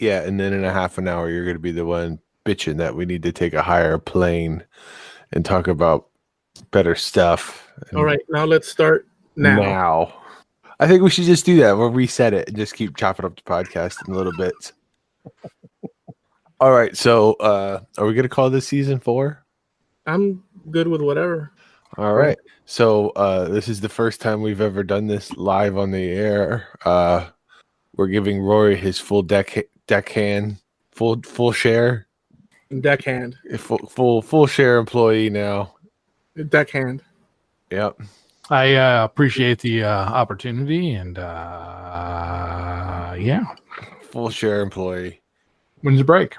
Yeah, and then in a half an hour, you're going to be the one bitching that we need to take a higher plane and talk about better stuff. All right, now let's start now. I think we should just do that. We'll reset it and just keep chopping up the podcast in little bits. All right, so are we going to call this season 4? I'm good with whatever. All right, so this is the first time we've ever done this live on the air. We're giving Rory his full deckhand, full share, deckhand, full share employee now. Deckhand. Yep. I appreciate the opportunity, and yeah, full share employee. When's the break?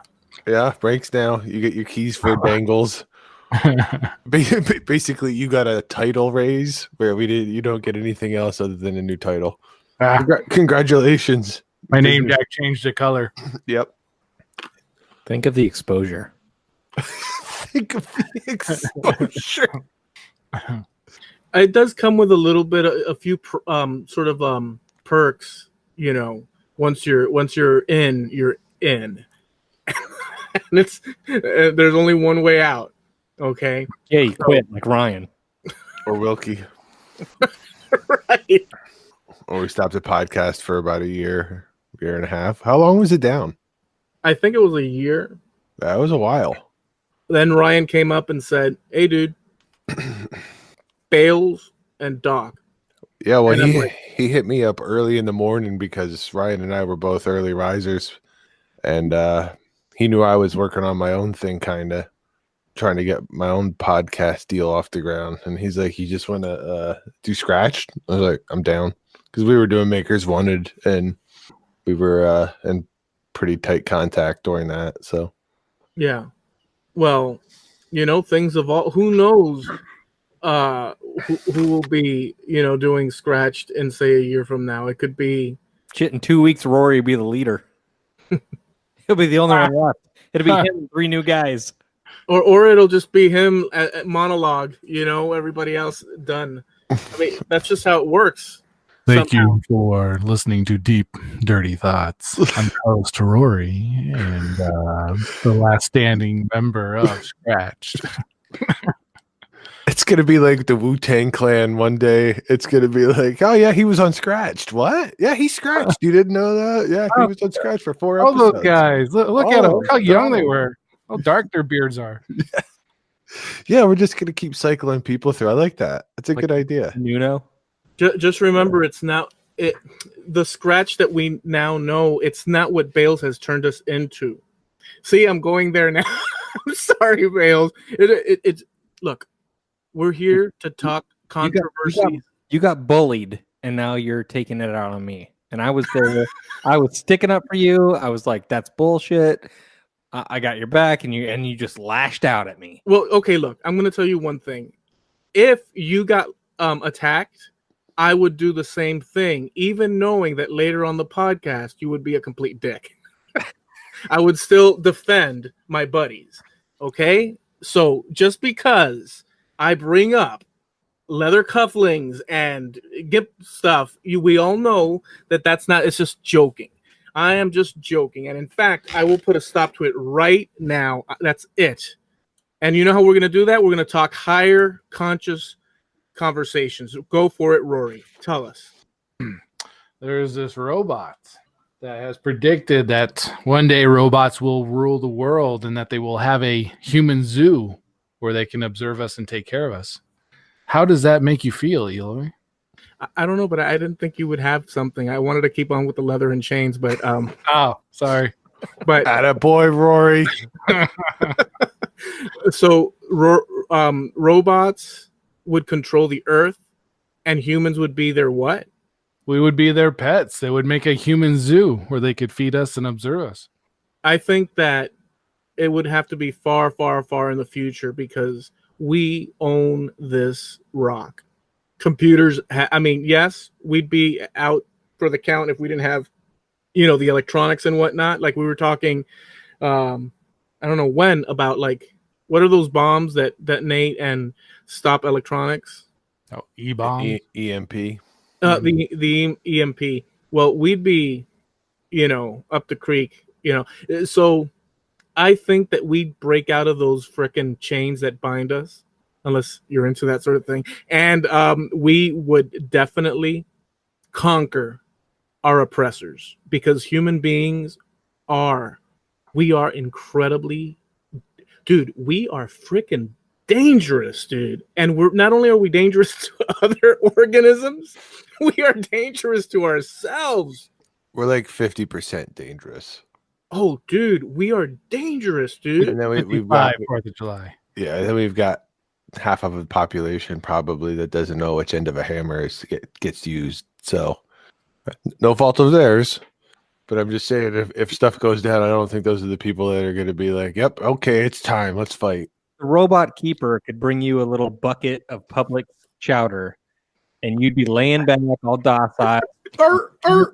Yeah, breaks now. You get your keys for dangles. Basically, you got a title raise where you don't get anything else other than a new title. Congratulations. My name tag changed the color. Yep. Think of the exposure. Think of the exposure. It does come with a little bit, a few perks. You know, once you're in, you're in. And it's there's only one way out. Okay. Yeah, you quit like Ryan or Wilkie. Right. Or we stopped the podcast for about a year and a half. How long was it down? I think it was a year. That was a while. Then Ryan came up and said, "Hey, dude, Bales and Doc." Yeah, well, he hit me up early in the morning because Ryan and I were both early risers, and he knew I was working on my own thing, kind of trying to get my own podcast deal off the ground. And he's like, "You just want to do Scratched?" I was like, "I'm down." Because we were doing Makers Wanted, and we were in pretty tight contact during that. So, yeah. Well, you know, things evolve. Who knows who will be, you know, doing Scratched in, say, a year from now? It could be... Shit, in 2 weeks, Rory will be the leader. He'll be the only one left. It'll be him and 3 new guys. Or it'll just be him at monologue, you know, everybody else done. I mean, that's just how it works. Thank you for listening to Deep Dirty Thoughts. I'm host Rory, and the last standing member of Scratched. It's going to be like the Wu-Tang Clan one day. It's going to be like, oh, yeah, he was on Scratched. What? Yeah, he scratched. You didn't know that? Yeah, he was on Scratched for 4 episodes. All those guys. Look at them. Look how young they were. How dark their beards are. Yeah, we're just going to keep cycling people through. I like that. That's a good idea. You know? Just remember, it's now the Scratch that we now know. It's not what Bales has turned us into. See, I'm going there now. I'm sorry, Bales. It's look, we're here to talk controversies. You got bullied, and now you're taking it out on me. And I was there. I was sticking up for you. I was like, "That's bullshit." I got your back, and you just lashed out at me. Well, okay, look, I'm going to tell you one thing. If you got attacked, I would do the same thing, even knowing that later on the podcast you would be a complete dick. I would still defend my buddies. Okay? So just because I bring up leather cufflinks and GIP stuff, we all know that that's not, it's just joking. I am just joking. And in fact, I will put a stop to it right now. That's it. And you know how we're going to do that? We're going to talk higher conscious conversations. Go for it, Rory. Tell us. There's this robot that has predicted that one day robots will rule the world and that they will have a human zoo where they can observe us and take care of us. How does that make you feel, Eloy? I don't know, but I didn't think you would have something. I wanted to keep on with the leather and chains, but oh, sorry. But attaboy, Rory. So robots would control the earth, and humans would be their what? We would be their pets. They would make a human zoo where they could feed us and observe us. I think that it would have to be far, far, far in the future because we own this rock. Computers, yes, we'd be out for the count if we didn't have, the electronics and whatnot. Like we were talking, I don't know when, about like what are those bombs that detonate and stop electronics? Oh, E-bomb. EMP. The EMP. Well, we'd be, up the creek, So I think that we'd break out of those frickin' chains that bind us, unless you're into that sort of thing. And we would definitely conquer our oppressors, because human beings we are incredibly, dude, we are freaking dangerous, dude. And we're not only are we dangerous to other organisms, we are dangerous to ourselves. We're like 50% dangerous. Oh, dude, we are dangerous, dude. And then we've got 4th of July. Yeah, and then we've got half of the population probably that doesn't know which end of a hammer gets used. So no fault of theirs. But I'm just saying, if stuff goes down, I don't think those are the people that are going to be like, "Yep, okay, it's time. Let's fight." The robot keeper could bring you a little bucket of public chowder, and you'd be laying back all docile, and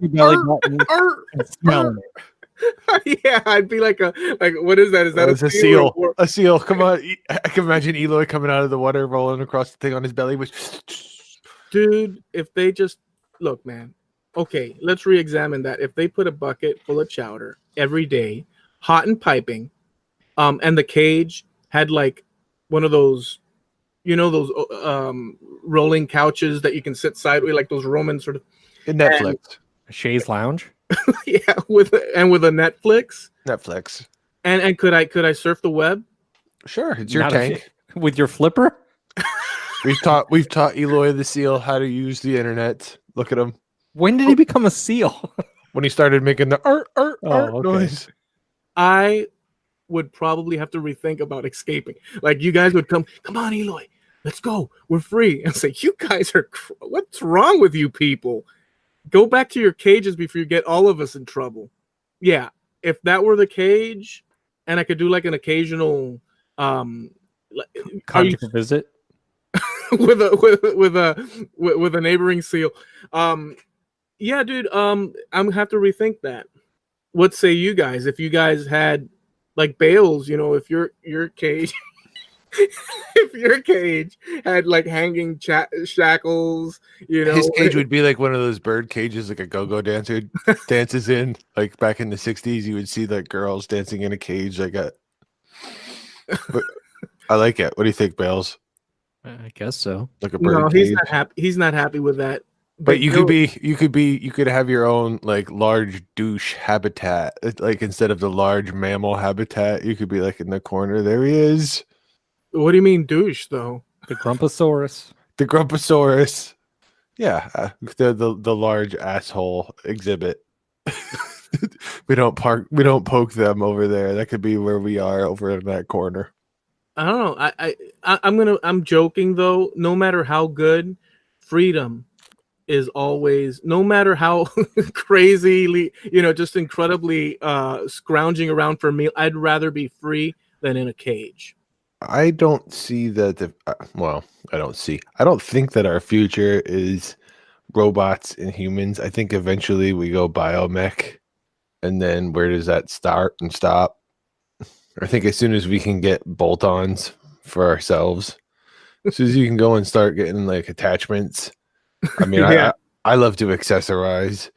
smelling it. Yeah, I'd be like what is that? Is that It's a seal? or- A seal. Come on, I can imagine Eloy coming out of the water, rolling across the thing on his belly. Dude, if they just look, man. Okay, let's re-examine that. If they put a bucket full of chowder every day, hot and piping, and the cage had like one of those, those rolling couches that you can sit sideways, like those Roman sort of Netflix. Shay's Lounge. yeah, with a Netflix. And could I surf the web? Sure, it's your Not tank. With your flipper. We've taught Eloy the seal how to use the internet. Look at him. When did he become a seal? When he started making the okay. noise. I would probably have to rethink about escaping. Like, you guys would come on, Eloy, let's go. We're free. And say, you guys are, what's wrong with you people? Go back to your cages before you get all of us in trouble. Yeah, if that were the cage, and I could do like an occasional Conjugal visit with a neighboring seal. Yeah, dude. I'm gonna have to rethink that. What say you guys? If you guys had like Bales, if your cage, if your cage had like hanging shackles, his cage would be like one of those bird cages, like a go-go dancer dances in. Like back in the '60s, you would see like girls dancing in a cage like a. But I like it. What do you think, Bales? I guess so. Like a bird No, cage. he's not happy. He's not happy with that. But you could have your own like large douche habitat. Like instead of the large mammal habitat, you could be like in the corner. There he is. What do you mean douche though? The Grumposaurus. The Grumposaurus. Yeah, the large asshole exhibit. we don't poke them over there. That could be where we are over in that corner. I don't know. I'm joking though. No matter how good, freedom is always, no matter how crazily, just incredibly scrounging around for a meal, I'd rather be free than in a cage. I don't see that. I don't think that our future is robots and humans. I think eventually we go biomech, and then where does that start and stop? I think as soon as we can get bolt-ons for ourselves, as soon as you can go and start getting like attachments. I mean, Yeah. I love to accessorize.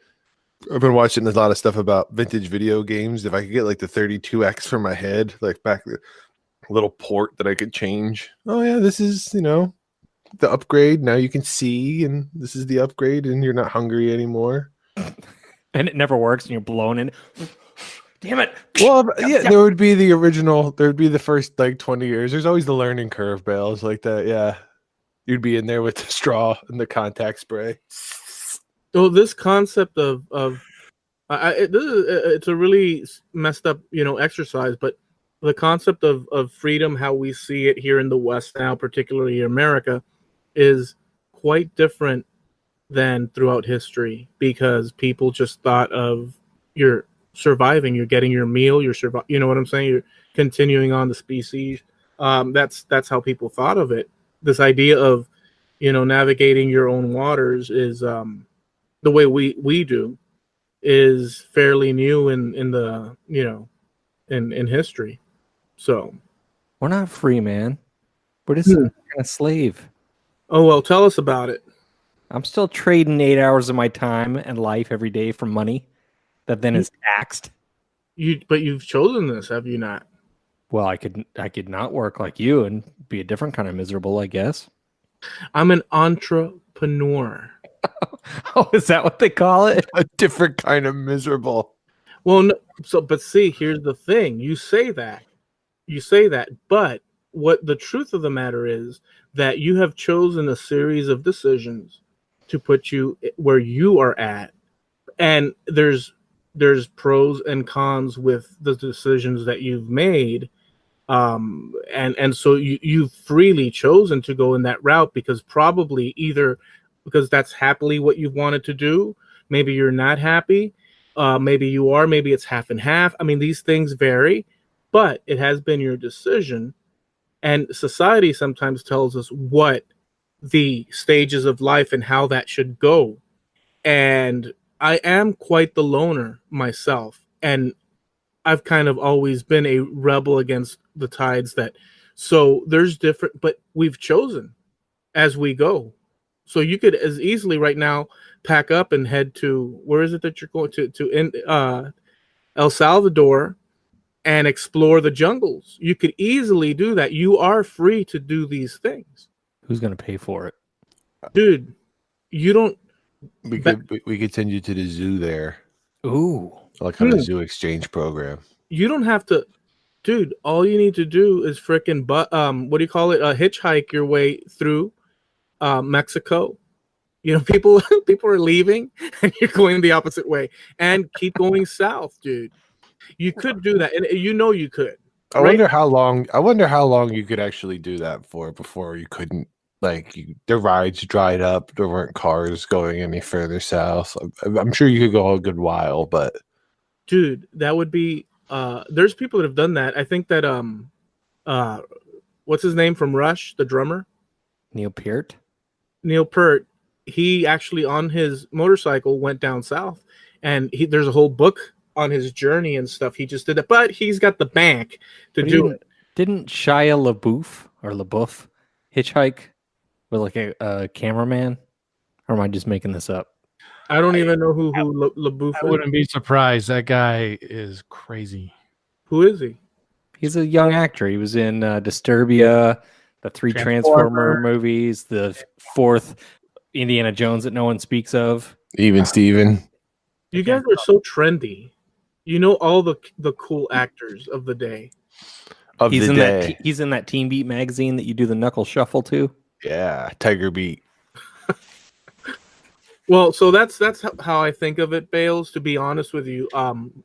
I've been watching a lot of stuff about vintage video games. If I could get like the 32X for my head, like back a little port that I could change. Oh yeah, this is the upgrade. Now you can see, and this is the upgrade, and you're not hungry anymore. And it never works, and you're blown in. Damn it. Well, yeah, there would be the original. There would be the first like 20 years. There's always the learning curve, Bales, like that. Yeah, you'd be in there with the straw and the contact spray. So this concept it's a really messed up, exercise, but the concept of freedom, how we see it here in the West now, particularly America, is quite different than throughout history, because people just thought of you're surviving, you're getting your meal, you're you know what I'm saying? You're continuing on the species. That's how people thought of it. This idea of, navigating your own waters is the way we do is fairly new in the in history. So We're not free, man. We're just Hmm. kind of slave. Oh well, tell us about it. I'm still trading 8 hours of my time and life every day for money that then is taxed. But you've chosen this, have you not? Well, I could not work like you and be a different kind of miserable, I guess. I'm an entrepreneur. Oh, is that what they call it? A different kind of miserable. Well, no, but see, here's the thing. You say that, but what the truth of the matter is that you have chosen a series of decisions to put you where you are at, and there's pros and cons with the decisions that you've made. And so you've freely chosen to go in that route because probably either because that's happily what you've wanted to do. Maybe you're not happy. Maybe you are. Maybe it's half and half. I mean, these things vary, but it has been your decision. And society sometimes tells us what the stages of life and how that should go. And I am quite the loner myself. And I've kind of always been a rebel against the tides that so there's different, but we've chosen as we go. So you could as easily right now pack up and head to where is it that you're going to in El Salvador and explore the jungles. You could easily do that. You are free to do these things. Who's going to pay for it? Dude, you don't We could send you to the zoo there, Ooh. like on a zoo exchange program. you don't have to, dude. All you need to do is frickin' what do you call it? Hitchhike your way through Mexico. You know, people are leaving, and you're going the opposite way, and keep going south, dude. You could do that, and you know you could. I wonder how long you could actually do that for before you couldn't. Like the rides dried up, there weren't cars going any further south. I'm sure you could go a good while, but Dude, that would be. There's people that have done that. I think that what's his name from Rush, the drummer, Neil Peart? Neil Peart. He actually on his motorcycle went down south, and there's a whole book on his journey and stuff. He just did that, but he's got the bank to do it. Didn't Shia LaBeouf hitchhike with like a cameraman? Or am I just making this up? I don't even know who LaBeouf I is. wouldn't be surprised. That guy is crazy. Who is he? He's a young actor. He was in Disturbia, the 3 Transformer movies, the 4th Indiana Jones that no one speaks of. even Steven. You guys are so trendy. You know all the cool actors of the day. He's in that Teen Beat magazine that you do the knuckle shuffle to. Yeah, Tiger Beat. Well, so that's how I think of it, Bales. To be honest with you,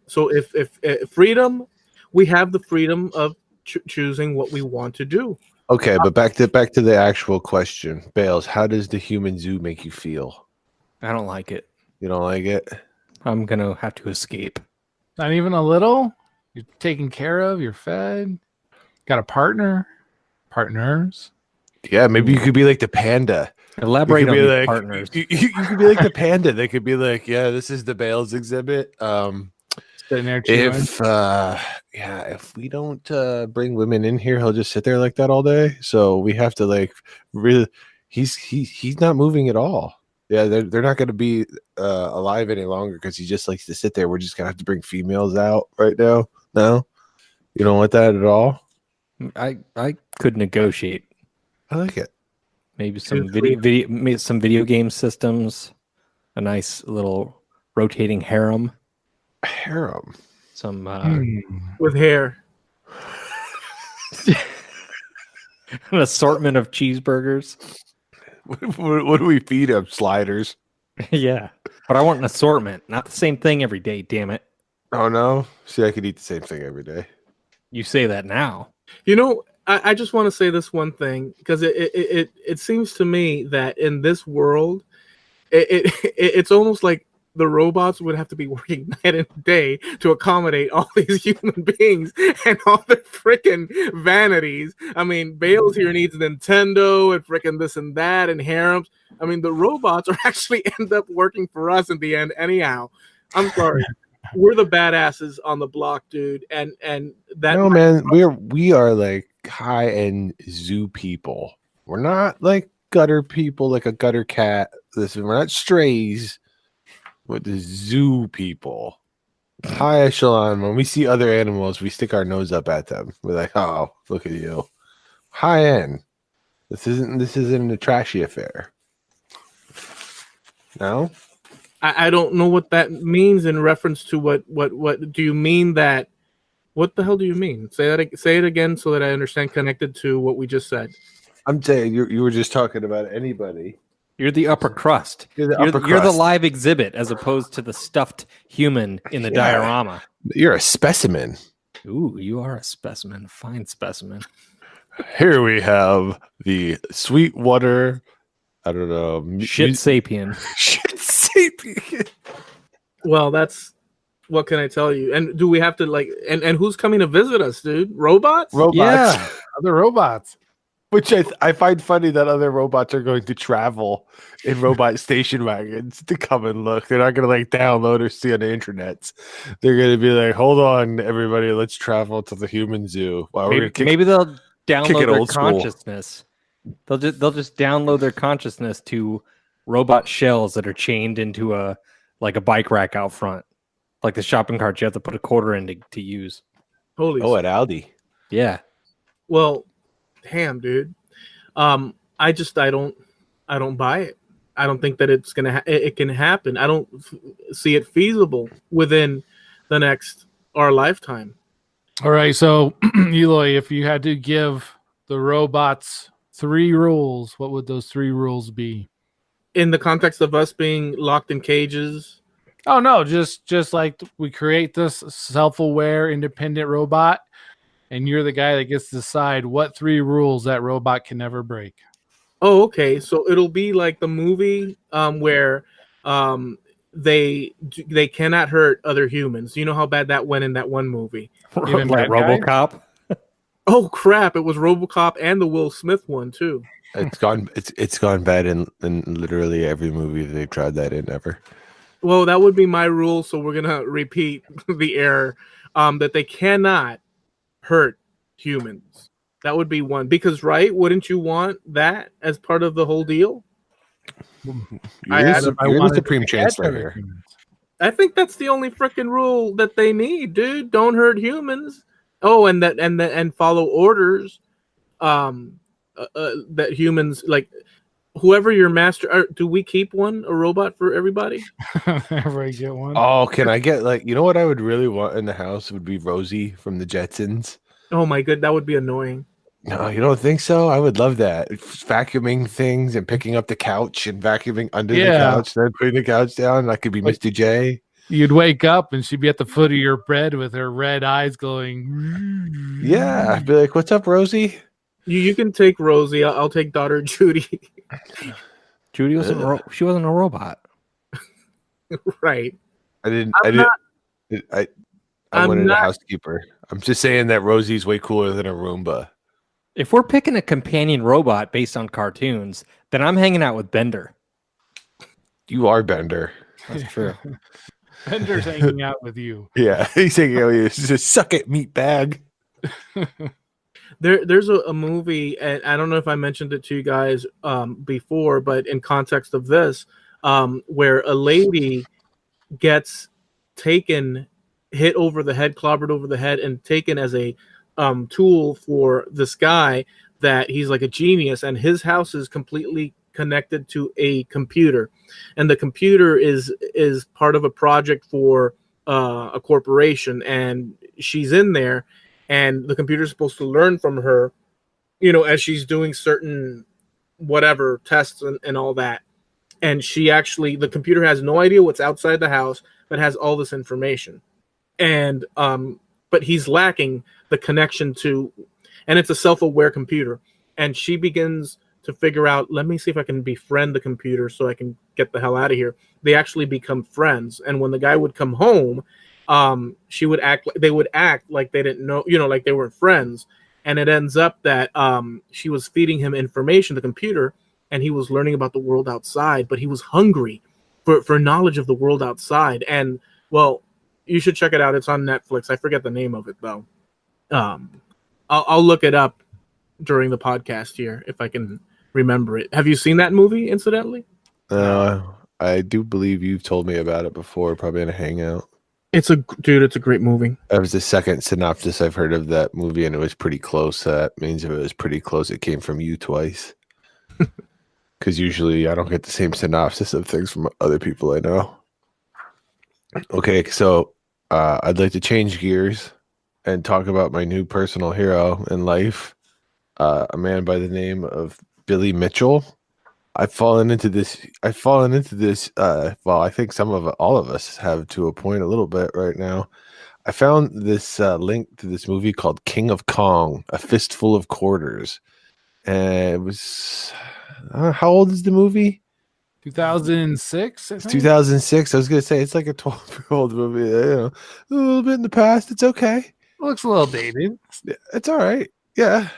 so if freedom, we have the freedom of choosing what we want to do. Okay, but back to the actual question, Bales. How does the human zoo make you feel? I don't like it. You don't like it? I'm gonna have to escape. Not even a little. You're taken care of. You're fed. Got a partner. Partners. Yeah, maybe you could be like the panda. Elaborate on be these like, partners. You could be like the panda. They could be like, yeah, this is the Bales exhibit. Sitting there chilling. If we don't bring women in here, he'll just sit there like that all day. So we have to like really. He's not moving at all. Yeah, they're not going to be alive any longer because he just likes to sit there. We're just gonna have to bring females out right now. No, you don't want that at all. I could negotiate. I like it. Maybe some video game systems, a nice little rotating harem, some With hair. an assortment of cheeseburgers. What do we feed him? Sliders. Yeah, but I want an assortment, not the same thing every day. Damn it! Oh no! See, I could eat the same thing every day. You say that now. You know, I just want to say this one thing because it seems to me that in this world, it's almost like the robots would have to be working night and day to accommodate all these human beings and all their freaking vanities. I mean, Bales here needs Nintendo and freaking this and that and harems. I mean, the robots are actually end up working for us in the end anyhow. I'm sorry. We're the badasses on the block, dude. And that no, man, we are like high-end zoo people. We're not like gutter people, like a gutter cat. Listen, we're not strays. We're the zoo people. High echelon. When we see other animals, we stick our nose up at them. We're like, oh, look at you. High end. This isn't a trashy affair. No? I don't know what that means in reference to what do you mean that? What the hell do you mean? Say it again so that I understand, connected to what we just said. I'm saying you were just talking about anybody. You're the upper crust. You're the upper You're the crust. live exhibit as opposed to the stuffed human in the diorama. You're a specimen. Ooh, you are a specimen. Fine specimen. Here we have the Sweetwater. I don't know. Shit sapien. Shit sapien. Well, that's what can I tell you? And do we have to like and who's coming to visit us, dude? Robots? Robots. Yeah. Other robots. Which I find funny that other robots are going to travel in robot station wagons to come and look. They're not going to like download or see on the internet. They're going to be like, hold on, everybody, let's travel to the human zoo. Wow, Maybe they'll download it their old school. consciousness. They'll just download their consciousness to robot shells that are chained into a bike rack out front, like the shopping cart you have to put a quarter in to use. Holy at Aldi. Yeah. Well, damn, dude. I don't buy it. I don't think that it's it can happen. I don't see it feasible within our lifetime. All right, so Eloy, if you had to give the robots 3 rules, what would those 3 rules be? In the context of us being locked in cages. Oh no, just like we create this self-aware, independent robot, and you're the guy that gets to decide what 3 rules that robot can never break. Oh, okay. So it'll be like the movie where they cannot hurt other humans. You know how bad that went in that one movie. Even Like bad guys? RoboCop. Oh crap! It was RoboCop and the Will Smith one too. It's gone bad in literally every movie they've tried that in ever. Well, that would be my rule. So we're gonna repeat the error that they cannot hurt humans. That would be one. Because, right? Wouldn't you want that as part of the whole deal? You're the Supreme Chancellor here. I think that's the only freaking rule that they need, dude. Don't hurt humans. Oh, and follow orders. That humans, like, whoever your master. Do we keep a robot for everybody? Everybody get one. Oh, can I get what I would really want in the house would be Rosie from the Jetsons. Oh my god, that would be annoying. No, you don't think so? I would love that. Vacuuming things and picking up the couch and vacuuming under the couch, then putting the couch down. That could be Mr. J. You'd wake up and she'd be at the foot of your bed with her red eyes glowing. Yeah, I'd be like, "What's up, Rosie?" You can take Rosie. I'll take daughter Judy. Judy wasn't. She wasn't a robot. Right. I wanted a housekeeper. I'm just saying that Rosie's way cooler than a Roomba. If we're picking a companion robot based on cartoons, then I'm hanging out with Bender. You are Bender. That's true. Bender's hanging out with you. Yeah, he's hanging out with you. He says, "Suck it, meat bag." There's a movie, and I don't know if I mentioned it to you guys before, but in context of this, where a lady gets hit over the head, clobbered over the head, and taken as a tool for this guy that he's like a genius, and his house is completely connected to a computer, and the computer is part of a project for a corporation, and she's in there, and the computer is supposed to learn from her, as she's doing certain whatever tests and all that. And the computer has no idea what's outside the house, but has all this information. And but he's lacking the connection to, and it's a self-aware computer. And she begins to figure out, let me see if I can befriend the computer so I can get the hell out of here. They actually become friends. And when the guy would come home, they would act like they didn't know, like they weren't friends. And it ends up that she was feeding him information, the computer, and he was learning about the world outside, but he was hungry for knowledge of the world outside. And well, you should check it out. It's on Netflix. I forget the name of it though. I'll look it up during the podcast here, if I can remember it. Have you seen that movie, incidentally? I do believe you've told me about it before, probably in a hangout. It's a great movie. That was the second synopsis I've heard of that movie, and it was pretty close. So that means if it was pretty close, it came from you twice. Because usually I don't get the same synopsis of things from other people I know. Okay, so I'd like to change gears and talk about my new personal hero in life, a man by the name of Billy Mitchell. I've fallen into this. Well, I think all of us have to a point a little bit right now. I found this link to this movie called King of Kong: A Fistful of Quarters, and it was how old is the movie? 2006. It's 2006. I was gonna say it's like a 12-year-old movie. You know, a little bit in the past. It's okay. Looks a little dated. It's all right. Yeah.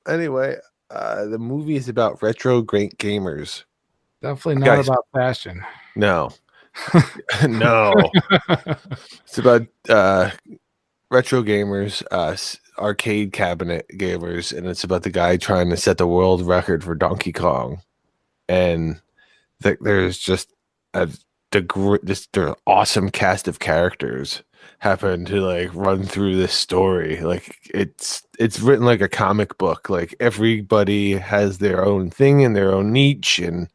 Anyway. The movie is about retro great gamers. Definitely not Guys, about fashion. No. No. It's about retro gamers, arcade cabinet gamers, and it's about the guy trying to set the world record for Donkey Kong. And there's just this awesome cast of characters happen to like run through this story. Like it's written like a comic book. Like everybody has their own thing and their own niche, and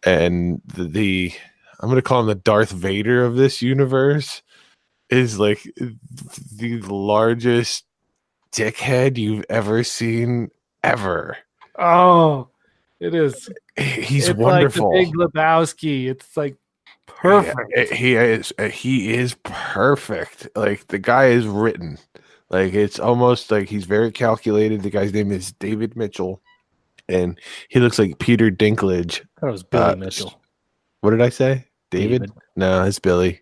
the I'm gonna call him the Darth Vader of this universe is like the largest dickhead you've ever seen ever. Oh, it is. He's it's wonderful. Like the Big Lebowski. It's like perfect. He is perfect. Like the guy is written. Like it's almost like he's very calculated. The guy's name is David Mitchell, and he looks like Peter Dinklage. That was Billy Mitchell. What did I say? David? No, it's Billy.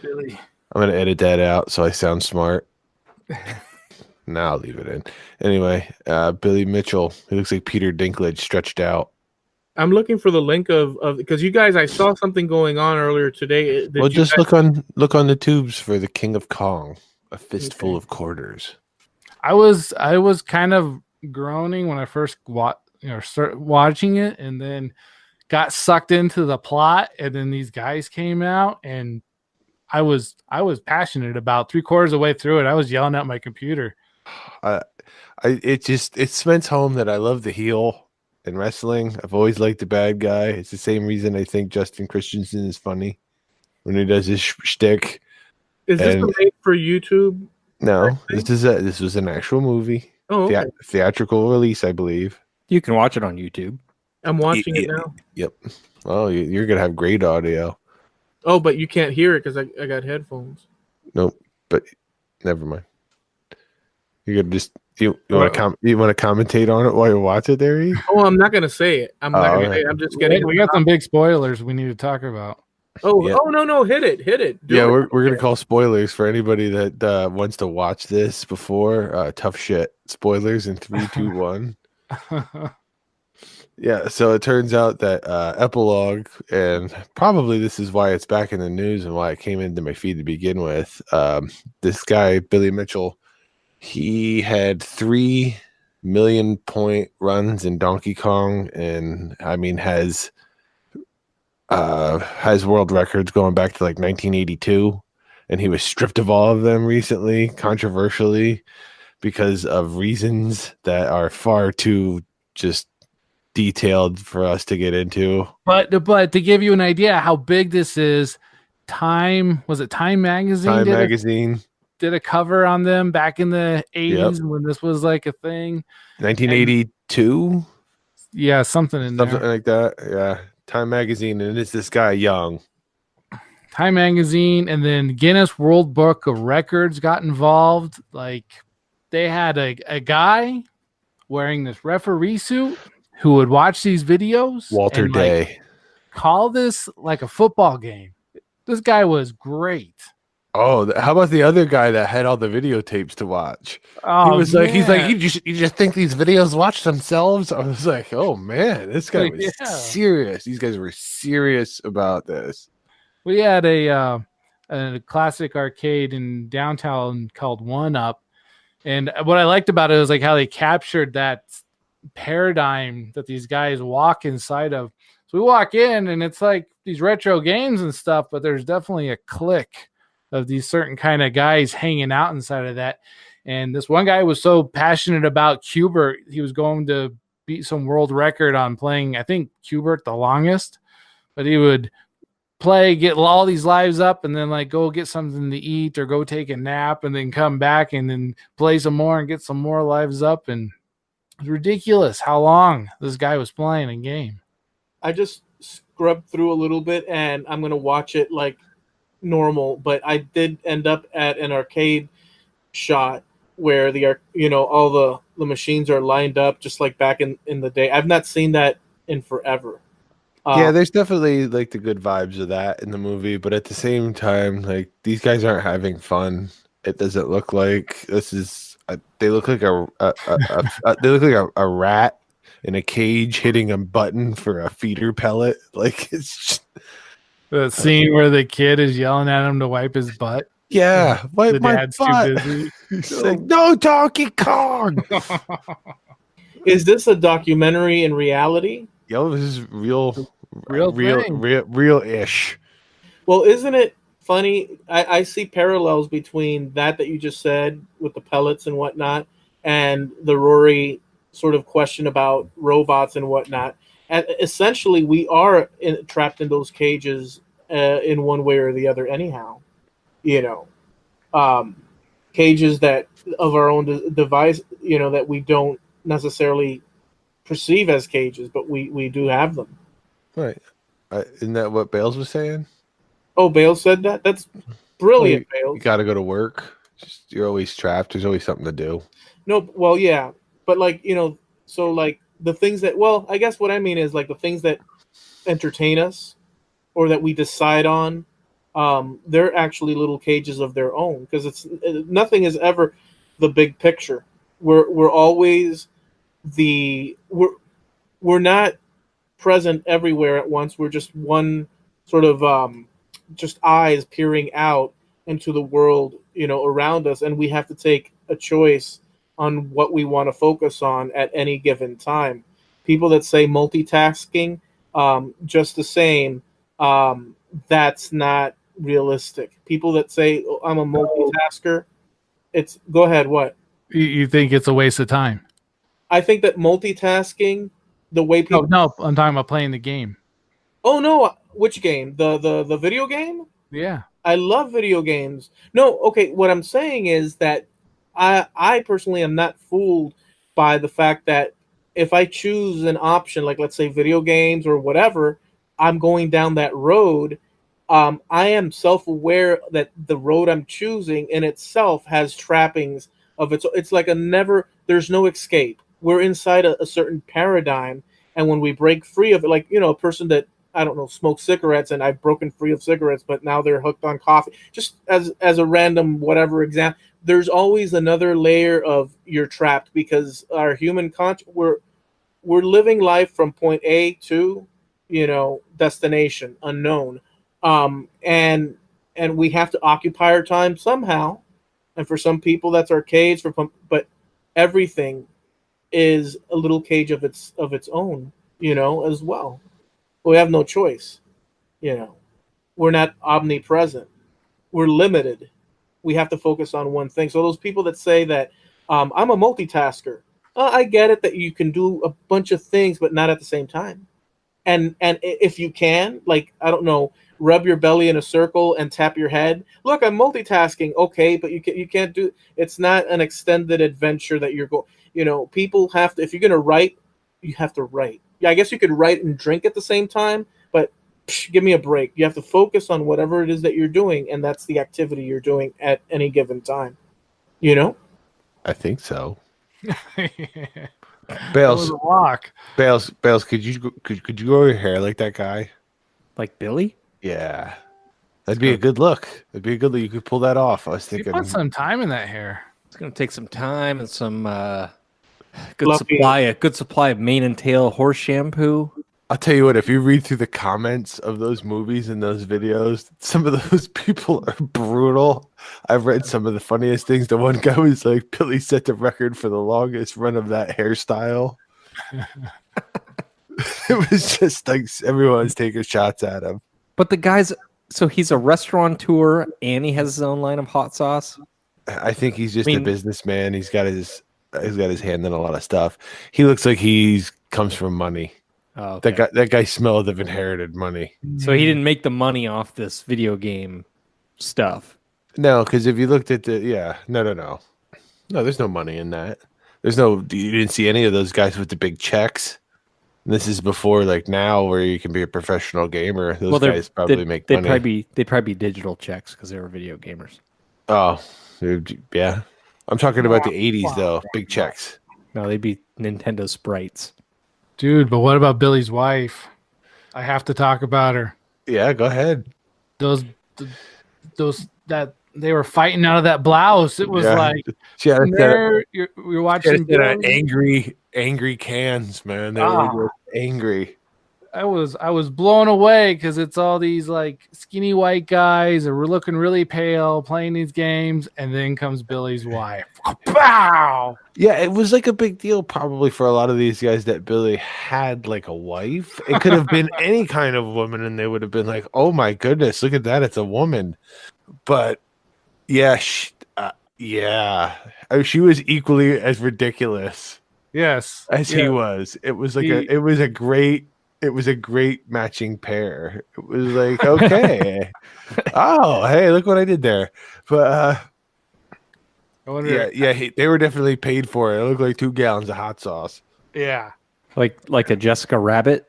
Billy. I'm gonna edit that out so I sound smart. Now I'll leave it in. Anyway, Billy Mitchell. He looks like Peter Dinklage stretched out. I'm looking for the link of because you guys, I saw something going on earlier today. Well, just look on the tubes for the King of Kong: A Fistful of Quarters. I was kind of groaning when I first started watching it, and then got sucked into the plot, and then these guys came out, and I was passionate about 3/4 of the way through it. I was yelling at my computer. It cements home that I love the heel in wrestling. I've always liked the bad guy. It's the same reason I think Justin Christensen is funny when he does his shtick. Is this made for YouTube? No, this was an actual movie. Oh, okay. Theatrical release, I believe. You can watch it on YouTube. I'm watching it now. Yep. Oh, you're gonna have great audio. Oh, but you can't hear it because I got headphones. Nope. But never mind. You could just you want to commentate on it while you watch it, there? Oh, I'm not gonna say it. I'm not gonna say it. I'm just getting. We got some big spoilers we need to talk about. Oh, yeah. Oh no! Hit it! We're gonna call spoilers for anybody that wants to watch this before. Tough shit. Spoilers in 3, 2, 1. Yeah, so it turns out that epilogue, and probably this is why it's back in the news and why it came into my feed to begin with. This guy, Billy Mitchell, he had 3 million point runs in Donkey Kong, and I mean has world records going back to like 1982, and he was stripped of all of them recently, controversially, because of reasons that are far too just detailed for us to get into. But to give you an idea how big this is, Time magazine did a cover on them back in the 80s when this was like a thing. 1982? Yeah, something there. Like that. Yeah. Time magazine, and it's this guy Young. Time magazine, and then Guinness World Book of Records got involved. Like they had a guy wearing this referee suit who would watch these videos. Walter Day. Like, call this like a football game. This guy was great. Oh, how about the other guy that had all the videotapes to watch? Oh, he was like, you just think these videos watch themselves? I was like, oh man, this guy was serious. These guys were serious about this. We had a classic arcade in downtown called One Up, And what I liked about it was like how they captured that paradigm that these guys walk inside of. So we walk in and it's like these retro games and stuff, but there's definitely a clique of these certain kind of guys hanging out inside of that. And this one guy was so passionate about Qbert, he was going to beat some world record on playing, I think, Qbert the longest, but he would play, get all these lives up, and then like go get something to eat or go take a nap and then come back and then play some more and get some more lives up. And it's ridiculous how long this guy was playing a game. I just scrubbed through a little bit and I'm going to watch it like normal, but I did end up at an arcade shot where all the machines are lined up just like back in the day. I've not seen that in forever. Yeah, there's definitely like the good vibes of that in the movie, but at the same time, like these guys aren't having fun. It doesn't look like this is. They look like they look like a rat in a cage hitting a button for a feeder pellet. Like it's just, the scene where the kid is yelling at him to wipe his butt. Yeah, wipe The my dad's butt. too busy. He's like, no, Donkey Kong. Is this a documentary in reality? Yo, this is thing. real-ish. Well, isn't it funny? I see parallels between that you just said with the pellets and whatnot, and the Rory sort of question about robots and whatnot. And essentially, we are trapped in those cages in one way or the other, anyhow. Cages that of our own device, that we don't necessarily perceive as cages, but we do have them. Right. Isn't that what Bales was saying? Oh, Bales said that? That's brilliant, You Bales. got to go to work. You're always trapped. There's always something to do. No, well, yeah. But, so, the things that, I guess what I mean is, the things that entertain us or that we decide on, they're actually little cages of their own, because nothing is ever the big picture. We're always we're not present everywhere at once. We're just one sort of just eyes peering out into the world, around us, and we have to take a choice on what we want to focus on at any given time. People that say multitasking, just the same, that's not realistic. People that say, oh, I'm a multitasker, go ahead, what? You think it's a waste of time? I think that multitasking, the way people... No, I'm talking about playing the game. Oh, no, which game? The video game? Yeah. I love video games. No, okay, what I'm saying is that I personally am not fooled by the fact that if I choose an option, like let's say video games or whatever, I'm going down that road. I am self-aware that the road I'm choosing in itself has trappings of its. It's like there's no escape. We're inside a certain paradigm, and when we break free of it, like, a person that, I don't know, smokes cigarettes, and I've broken free of cigarettes, but now they're hooked on coffee. Just as a random whatever example, there's always another layer of you're trapped, because our human we're living life from point A to, destination unknown, and we have to occupy our time somehow. And for some people, that's arcades. But everything is a little cage of its own, as well. We have no choice. We're not omnipresent. We're limited. We have to focus on one thing. So those people that say that I'm a multitasker, I get it that you can do a bunch of things, but not at the same time. And if you can, like, I don't know, rub your belly in a circle and tap your head. Look, I'm multitasking. Okay, but you can't do. It's not an extended adventure that you're going. People have to. If you're gonna write, you have to write. Yeah, I guess you could write and drink at the same time, but give me a break. You have to focus on whatever it is that you're doing, and that's the activity you're doing at any given time. I think so. Bales, Bales, could you grow your hair like that guy? Like Billy? Yeah, that'd be a good look. It'd be a good look. You could pull that off. I was you thinking. put some time in that hair. It's gonna take some time and some good Fluffy. supply of mane and tail horse shampoo. I'll tell you what, if you read through the comments of those movies and those videos, some of those people are brutal. I've read some of the funniest things. The one guy was like, Billy set the record for the longest run of that hairstyle. It was just like everyone's taking shots at him. But the guy's so he's a restaurateur and he has his own line of hot sauce. I think he's just a businessman. He's got his hand in a lot of stuff. He looks like he's comes from money. Oh, okay. That guy smelled of inherited money. So he didn't make the money off this video game stuff. No, because if you looked at no, there's no money in that. You didn't see any of those guys with the big checks. And this is before like now where you can be a professional gamer. Those guys probably make money. They'd probably be digital checks because they were video gamers. Oh, yeah. I'm talking about the 80s though. Big checks. No, they'd be Nintendo sprites. Dude, but what about Billy's wife? I have to talk about her. Yeah, go ahead. Those that they were fighting out of that blouse. It was like you're watching angry cans, man. They were just angry. I was blown away because it's all these like skinny white guys that were looking really pale playing these games, and then comes Billy's wife. Pow! Yeah, it was like a big deal probably for a lot of these guys that Billy had like a wife. It could have been any kind of woman, and they would have been like, "Oh my goodness, look at that! It's a woman." But yeah, she was equally as ridiculous. Yes, as he was. It was like it was a great matching pair. It was like, okay. Oh, hey, look what I did there. But they were definitely paid for it. It looked like 2 gallons of hot sauce. Yeah. Like a Jessica Rabbit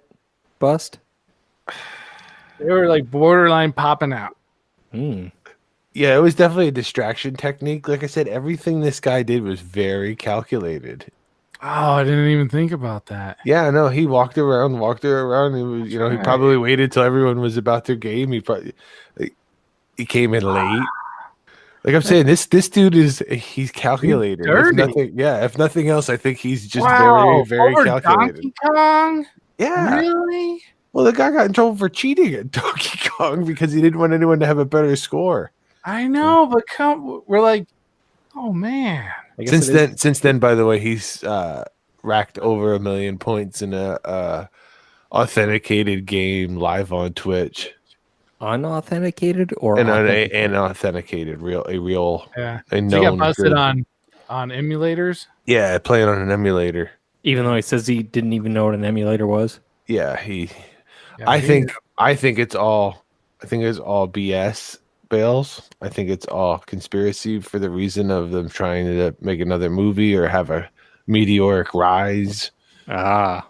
bust? They were like borderline popping out. Yeah, it was definitely a distraction technique. Like I said, everything this guy did was very calculated. Oh, I didn't even think about that. Yeah, no, he walked her around. He was, he probably waited till everyone was about their game. He came in late. Like I'm saying, this dude he's calculated. If nothing else, I think he's just very, very calculated. Donkey Kong? Yeah. Really? Well, the guy got in trouble for cheating at Donkey Kong because he didn't want anyone to have a better score. I know, but we're like, oh man. Since then, by the way, he's racked over 1 million points in a authenticated game live on Twitch. Unauthenticated or authenticated, real. Yeah. So he got busted on emulators. Yeah, playing on an emulator. Even though he says he didn't even know what an emulator was. Yeah, I think it's all BS. Bales. I think it's all conspiracy for the reason of them trying to make another movie or have a meteoric rise. I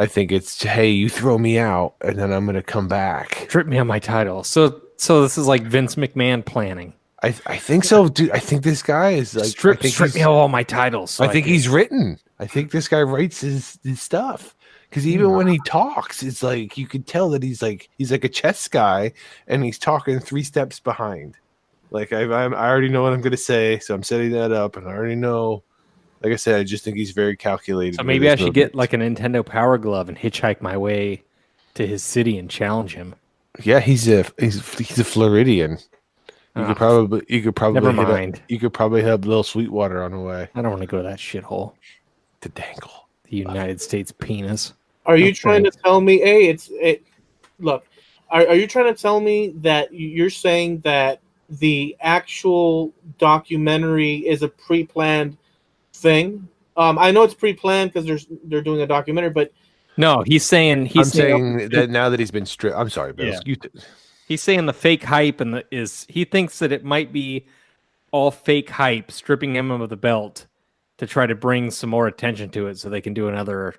think it's, hey, you throw me out and then I'm gonna come back. Strip me on my title. So this is like Vince McMahon planning. I think so, dude. I think this guy is like strip me of all my titles. So I think he's written. I think this guy writes his stuff. Because even when he talks, it's like you could tell that he's like a chess guy, and he's talking 3 steps behind. Like I already know what I'm going to say, so I'm setting that up, and I already know. Like I said, I just think he's very calculated. So maybe I should get like a Nintendo Power Glove and hitchhike my way to his city and challenge him. Yeah, he's a Floridian. You could probably never mind. You could probably have Little Sweetwater on the way. I don't want to go to that shithole. To dangle the United States penis. Are you trying to tell me? Look, are you trying to tell me that you're saying that the actual documentary is a pre-planned thing? I know it's pre-planned because they're doing a documentary, but no, he's saying that now that he's been stripped. I'm sorry, Bill. Yeah. He's saying the fake hype he thinks that it might be all fake hype, stripping him of the belt to try to bring some more attention to it, so they can do another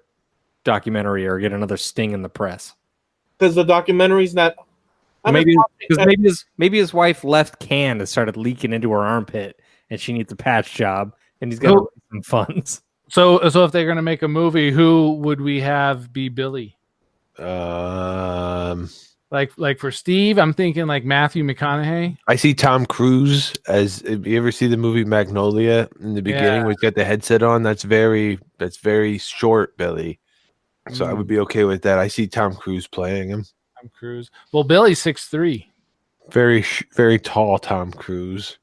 documentary or get another sting in the press. Because the documentary's not. Maybe his wife left canned and started leaking into her armpit, and she needs a patch job, and he's got some funds. So if they're gonna make a movie, who would we have be Billy? Like for Steve, I'm thinking like Matthew McConaughey. I see Tom Cruise as. If you ever see the movie Magnolia in the beginning, where he's got the headset on, that's very short, Billy. So I would be okay with that. I see Tom Cruise playing him. Tom Cruise. Well, Billy's 6'3". Very tall Tom Cruise.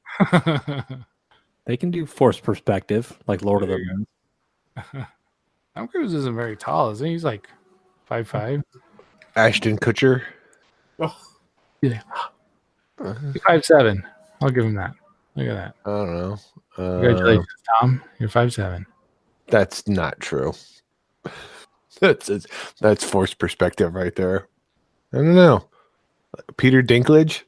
They can do forced perspective, like Lord of the There you Rings. Tom Cruise isn't very tall, is he? He's like 5'5". Ashton Kutcher. Oh, Yeah. He's 5'7". I'll give him that. Look at that. I don't know. Congratulations, Tom. You're 5'7". That's not true. That's forced perspective right there. I don't know. Peter Dinklage.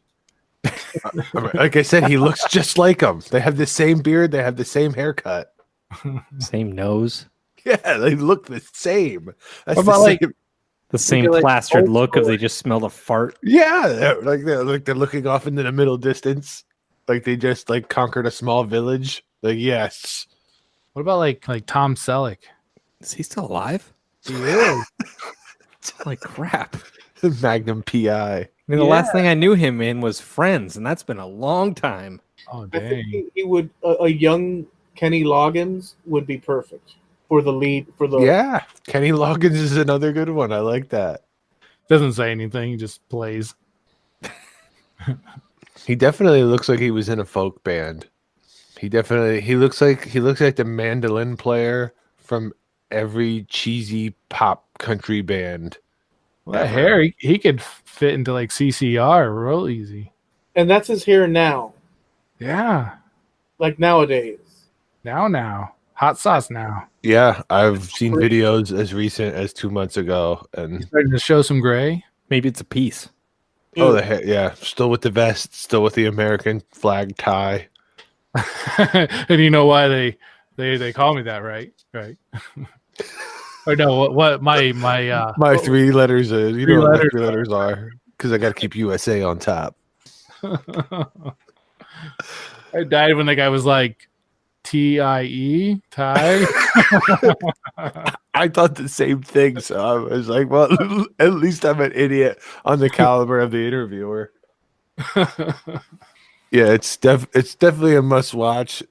Like I said, he looks just like him. They have the same beard. They have the same haircut. Same nose. Yeah, they look the same. That's What about, the like, same. The same like plastered old look of school. they just smelled a fart. Yeah, they're looking off into the middle distance, like they just like conquered a small village. Like yes, What about like Tom Selleck? Is he still alive? He is. Like crap. Magnum PI. I mean, the last thing I knew him in was Friends, and that's been a long time. Oh I think dang. he would a young Kenny Loggins would be perfect for the lead for the Yeah, Kenny Loggins is another good one. I like that. Doesn't say anything, he just plays. He definitely looks like he was in a folk band. He looks like the mandolin player from every cheesy pop country band. Well, that hair, he could fit into like CCR real easy. and that's his hair now, Yeah. like nowadays. Now. Hot sauce now. Yeah, I've seen videos as recent as 2 months ago, and Starting to show some gray. Maybe it's a piece. oh, the hair, yeah, still with the vest, still with the American flag tie. And you know why they call me that, right? Right. Or no, what my My 3 letters is, you know what my letters 3 letters are, because I got to keep USA on top. I died when the guy was like TIE tie. I thought the same thing, so I was like, well, at least I'm an idiot on the caliber of the interviewer. Yeah, it's definitely a must watch.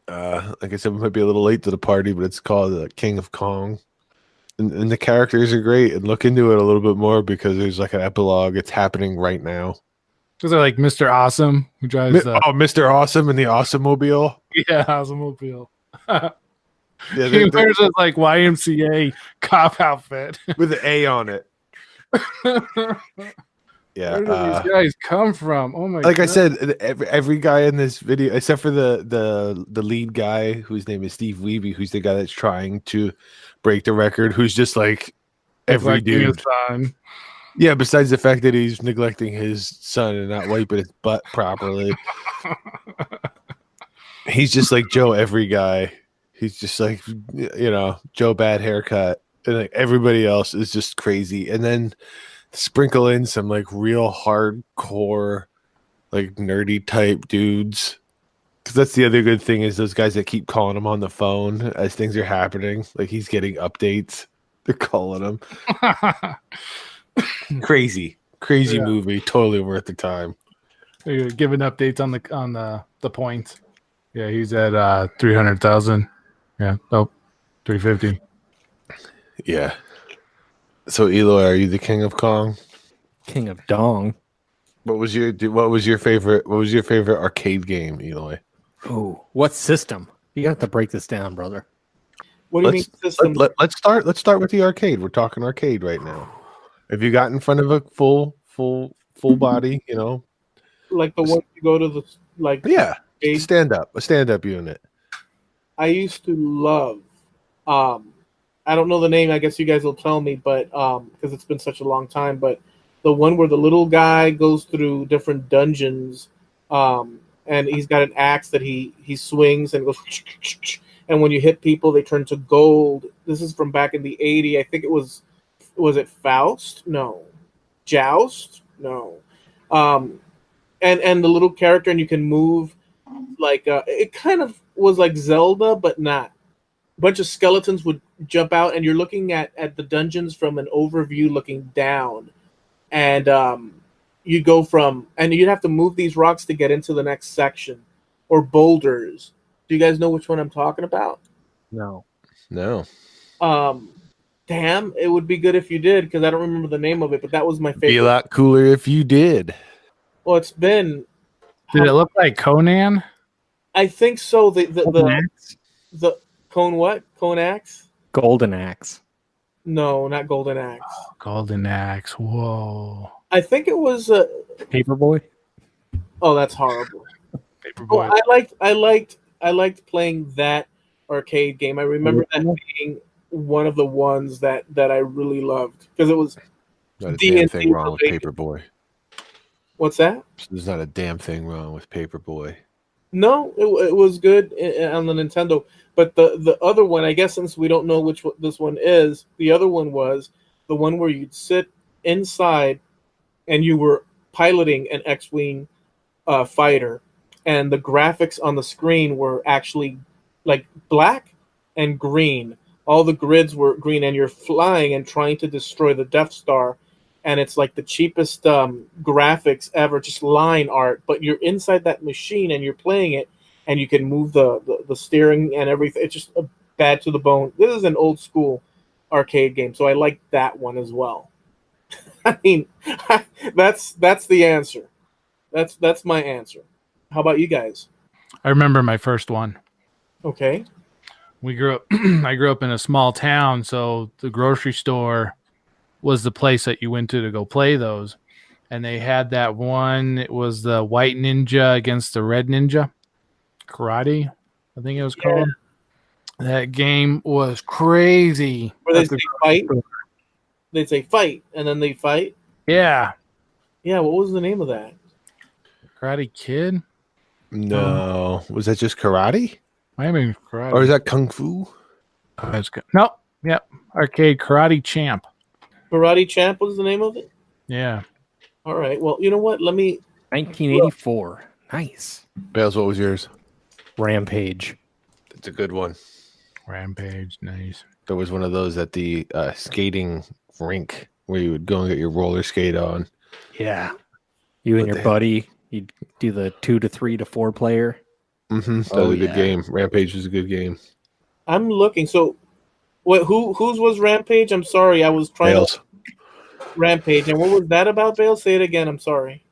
Like I said, we might be a little late to the party, but it's called King of Kong, and the characters are great. And look into it a little bit more because there's like an epilogue. It's happening right now. Those are like Mr. Awesome who drives the Mr. Awesome and the Awesomemobile. Awesomemobile. Yeah, He wears his like YMCA cop outfit. with an A on it. Yeah, Where do these guys come from? Oh my! like God. I said, every guy in this video, except for the lead guy, whose name is Steve Weeby, who's the guy that's trying to break the record, who's just like every Neglecting his dude. son. Yeah, besides the fact that he's neglecting his son and not wiping his butt properly. He's just like Joe, every guy. He's just like, Joe bad haircut. And like everybody else is just crazy. And then sprinkle in some like real hardcore, like nerdy type dudes. Because that's the other good thing is those guys that keep calling him on the phone as things are happening. Like he's getting updates. They're calling him. Crazy Yeah. movie. Totally worth the time. You're giving updates on the points. Yeah, he's at 300,000. Yeah, 350. Yeah. So Eloy, are you the king of Kong? King of Dong. What was your favorite arcade game, Eloy? Oh, what system? You have to break this down, brother. What do you mean system? Let's start with the arcade. We're talking arcade right now. Have you got in front of a full body, like the one you go to the like? Yeah, a arcade? stand up unit. I used to love. I don't know the name. I guess you guys will tell me, but because it's been such a long time. But the one where the little guy goes through different dungeons, and he's got an axe that he swings and goes, and when you hit people, they turn to gold. This is from back in the '80s. I think it was it Faust? No, Joust? No. And the little character, and you can move like it kind of was like Zelda, but not. A bunch of skeletons would jump out, and you're looking at the dungeons from an overview, looking down, and you go from, and you'd have to move these rocks to get into the next section, or boulders. Do you guys know which one I'm talking about? No. No. Damn, it would be good if you did, because I don't remember the name of it, but that was my favorite. Be a lot cooler if you did. Well, it's been. Did it look like Conan? I think so. Golden Axe? The Cone what? Cone Axe? Golden Axe. No, not Golden Axe. Golden Axe. Whoa. I think it was. Paperboy? Oh, that's horrible. Oh, Paperboy. I liked playing that arcade game. I remember that being one of the ones that I really loved because it was. Not a D&D damn thing wrong with related. Paperboy. What's that? There's not a damn thing wrong with Paperboy. No, it was good on the Nintendo. But the other one, I guess, since we don't know which one this one is, the other one was the one where you'd sit inside and you were piloting an X-wing fighter, and the graphics on the screen were actually like black and green. All the grids were green, and you're flying and trying to destroy the Death Star. And it's like the cheapest graphics ever, just line art. But you're inside that machine and you're playing it, and you can move the steering and everything. It's just bad to the bone. This is an old school arcade game, so I like that one as well. I mean, that's the answer. That's my answer. How about you guys? I remember my first one. Okay. We grew up. I grew up in a small town, so the grocery store was the place that you went to go play those. And they had that one. It was the white ninja against the red ninja. Karate, I think it was called. That game was crazy. Where they say fight? They'd say fight, and then they fight? Yeah. Yeah, what was the name of that? Karate Kid? No. Was that just karate? I mean, karate. Or is that kung fu? That's good. Nope. Yep. Arcade Karate Champ. Karate Champ was the name of it? Yeah. All right. Well, you know what? Let me... 1984. Nice. Bales, what was yours? Rampage. It's a good one. Rampage. Nice. There was one of those at the skating rink where you would go and get your roller skate on. Yeah. You and your buddy, you'd do the 2 to 3 to 4 player. Mm-hmm. That was a good game. Rampage was a good game. I'm looking. So, what? Whose was Rampage? I'm sorry. I was trying Bales. to... Rampage. And what was that about, Bale? Say it again. I'm sorry.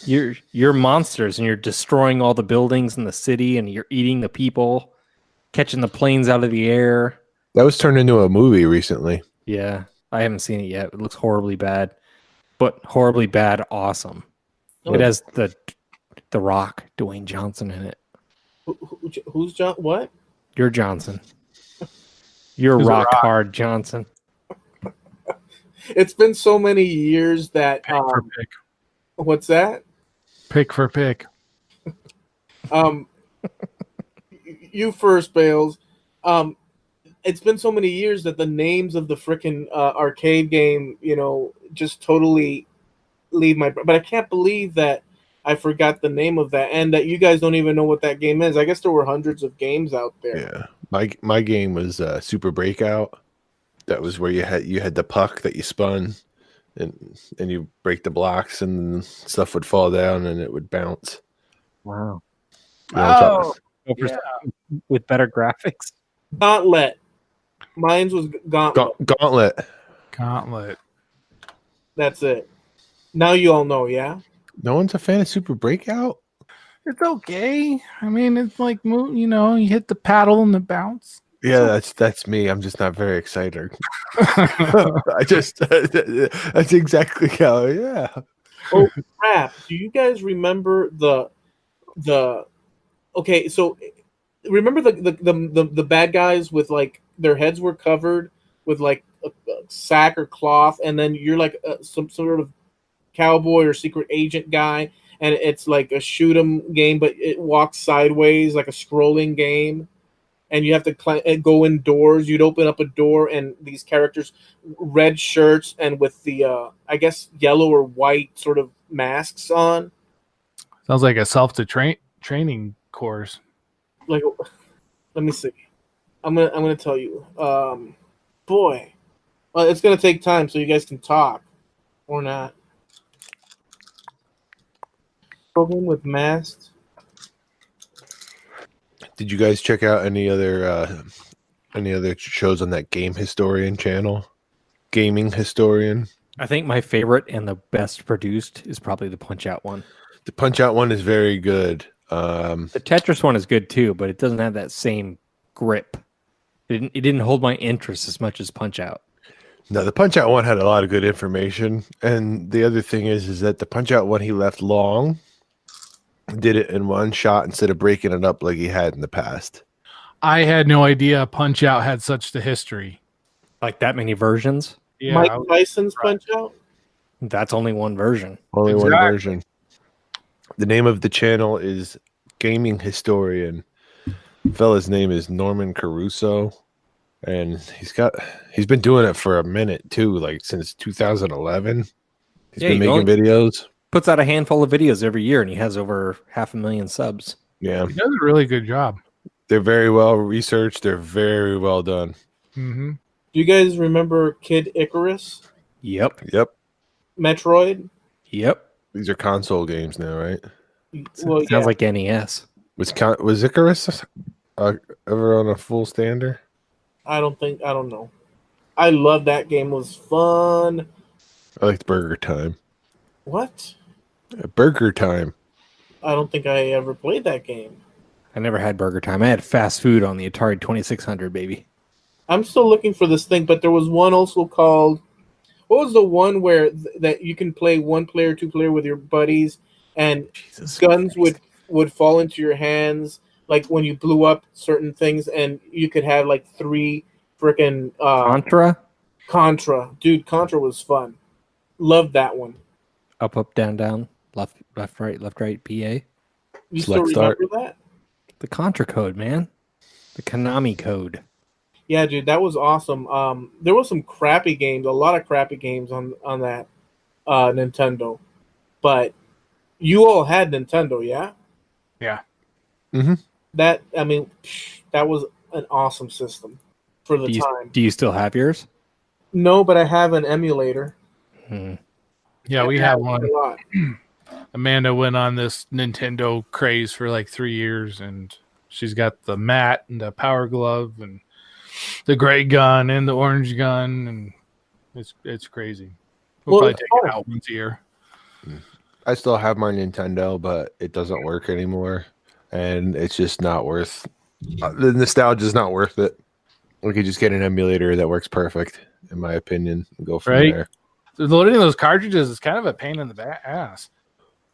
You're monsters, and you're destroying all the buildings in the city, and you're eating the people, catching the planes out of the air. That was turned into a movie recently. Yeah, I haven't seen it yet. It looks horribly bad, but horribly bad, awesome. Oh. It has the Rock, Dwayne Johnson in it. Who's John? What? You're Johnson. You're Who's rock Rock? hard Johnson. It's been so many years that... Pick for pick. What's that? Pick for pick. You first, Bales. It's been so many years that the names of the frickin' arcade game, just totally leave my... But I can't believe that I forgot the name of that, and that you guys don't even know what that game is. I guess there were hundreds of games out there. Yeah, my game was Super Breakout. That was where you had the puck that you spun, and you break the blocks, and stuff would fall down, and it would bounce. Wow. Oh, With better graphics. Gauntlet. Mine's was Gauntlet. Gauntlet. That's it. Now you all know, yeah? No one's a fan of Super Breakout? It's okay. I mean, it's like, you hit the paddle and the bounce. Yeah, that's me. I'm just not very excited. That's exactly how. Yeah. Oh crap! Do you guys remember the? Okay, so remember the bad guys with like their heads were covered with like a sack or cloth, and then you're like some sort of cowboy or secret agent guy, and it's like a shoot 'em game, but it walks sideways like a scrolling game. And you have to go indoors. You'd open up a door, and these characters, red shirts, and with the, I guess, yellow or white sort of masks on. Sounds like a self-training course. Like, let me see. I'm gonna tell you. Boy, well, it's gonna take time, so you guys can talk or not. Program with masks. Did you guys check out any other shows on that Game Historian channel? gaming historian. I think my favorite and the best produced is probably the Punch Out one. The Punch Out one is very good. The Tetris one is good too, but it doesn't have that same grip. It didn't hold my interest as much as Punch Out. No, the Punch Out one had a lot of good information, and the other thing is that the Punch Out one he left long, did it in one shot instead of breaking it up like he had in the past. I had no idea Punch Out had such the history. Like that many versions? Yeah, Mike Tyson's Punch Out. That's only one version. Only one Exactly. version. The name of the channel is Gaming Historian. The fella's name is Norman Caruso, and he's been doing it for a minute too, like since 2011. He's been making videos. Puts out a handful of videos every year, and he has over 500,000 subs. Yeah, he does a really good job. they're very well researched. They're very well done. Mm-hmm. Do you guys remember Kid Icarus? Yep. Metroid? Yep. These are console games now, right? Well, Sounds like NES. Was Icarus ever on a full stander? I don't know. I love that game. It was fun. I liked Burger Time. What? Burger Time. I don't think I ever played that game. I never had Burger Time. I had fast food on the Atari 2600, baby. I'm still looking for this thing, but there was one also called. What was the one where that you can play 1 player, 2 player with your buddies, and guns would fall into your hands, like when you blew up certain things, and you could have like 3 freaking Contra. Dude, Contra was fun. Loved that one. Up, down, down, left, right, PA. You Select still start. remember that? The Contra code, man. The Konami code. Yeah, dude, that was awesome. There was some crappy games, a lot of crappy games on that Nintendo. But you all had Nintendo, yeah? Yeah. Mm-hmm. That was an awesome system for the time. Do you still have yours? No, but I have an emulator. Yeah, we have one. A lot. Amanda went on this Nintendo craze for like 3 years, and she's got the mat and the power glove and the gray gun and the orange gun, and it's crazy. We'll probably take it out once a year. I still have my Nintendo, but it doesn't work anymore, and it's just not worth. The nostalgia is not worth it. We could just get an emulator that works perfect, in my opinion, and go from there. Loading those cartridges is kind of a pain in the ass.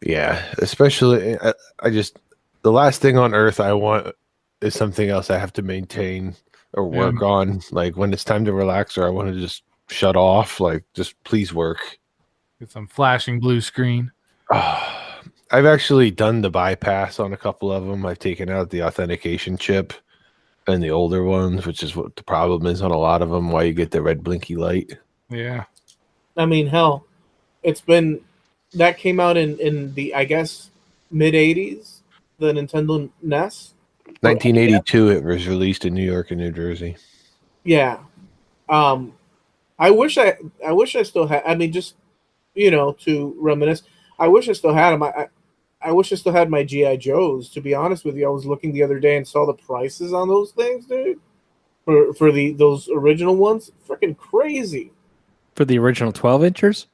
Yeah, especially the last thing on earth I want is something else I have to maintain or work on. Like when it's time to relax or I want to just shut off, like just please work. Get some flashing blue screen. I've actually done the bypass on a couple of them. I've taken out the authentication chip and the older ones, which is what the problem is on a lot of them, why you get the red blinky light. Yeah. I mean, hell, that came out in the, I guess, mid-'80s, the Nintendo NES. 1982, it was released in New York and New Jersey. Yeah. I wish I still had, I mean, just, to reminisce, I wish I still had them. I wish I still had my G.I. Joes, to be honest with you. I was looking the other day and saw the prices on those things, dude. For those original ones. Freaking crazy. For the original 12 inchers?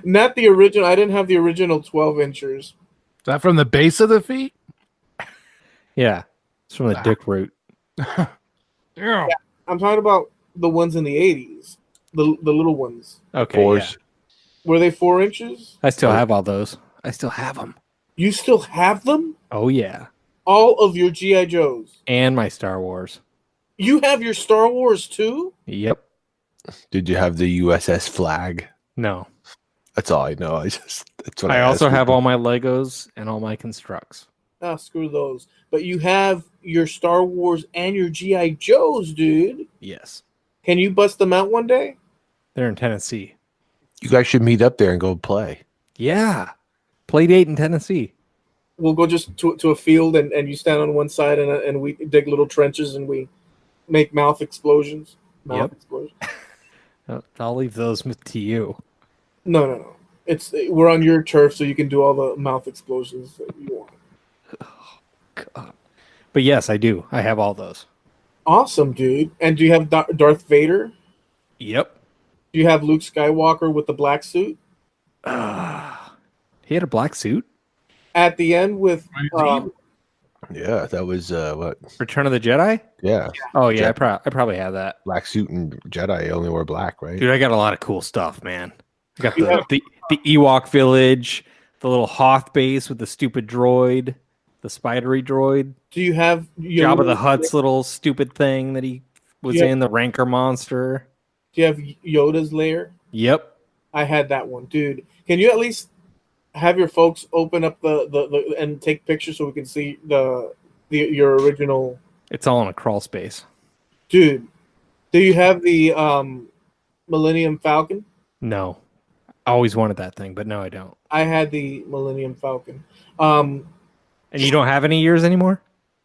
Not the original. I didn't have the original 12 inchers. Is that from the base of the feet? Yeah. It's from the dick root. Yeah. I'm talking about the ones in the 80s. The little ones. Okay. Fours. Yeah. Were they 4 inches? I still have all those. I still have them. You still have them? Oh, yeah. All of your G.I. Joes. And my Star Wars. You have your Star Wars too? Yep. Did you have the USS flag? No. That's all I know. That's what I also asked have people. all my Legos and all my constructs. Ah, screw those. But you have your Star Wars and your G.I. Joes, dude. Yes. Can you bust them out one day? They're in Tennessee. You guys should meet up there and go play. Yeah. Play date in Tennessee. We'll go just to a field and you stand on one side and we dig little trenches and we make mouth explosions. Explosions. I'll leave those to you. No. We're on your turf, so you can do all the mouth explosions that you want. God. But yes, I do. I have all those. Awesome, dude. And do you have Darth Vader? Yep. Do you have Luke Skywalker with the black suit? He had a black suit. At the end with Yeah, that was what? Return of the Jedi. Yeah, Oh yeah, Jet- I probably have that. black suit and Jedi only wore black, right? Dude, I got a lot of cool stuff, man. I got the Ewok village, the little Hoth base with the stupid droid, the spidery droid, do you have Jabba the Hutt's little stupid thing that he was Yeah. in, the Rancor monster. Do you have Yoda's lair? Yep. I had that one, dude. Can you at least have your folks open up the and take pictures so we can see your original? It's all in a crawl space. Dude, do you have the Millennium Falcon? No. I always wanted that thing, but no, I don't. I had the Millennium Falcon. And you don't have any years anymore?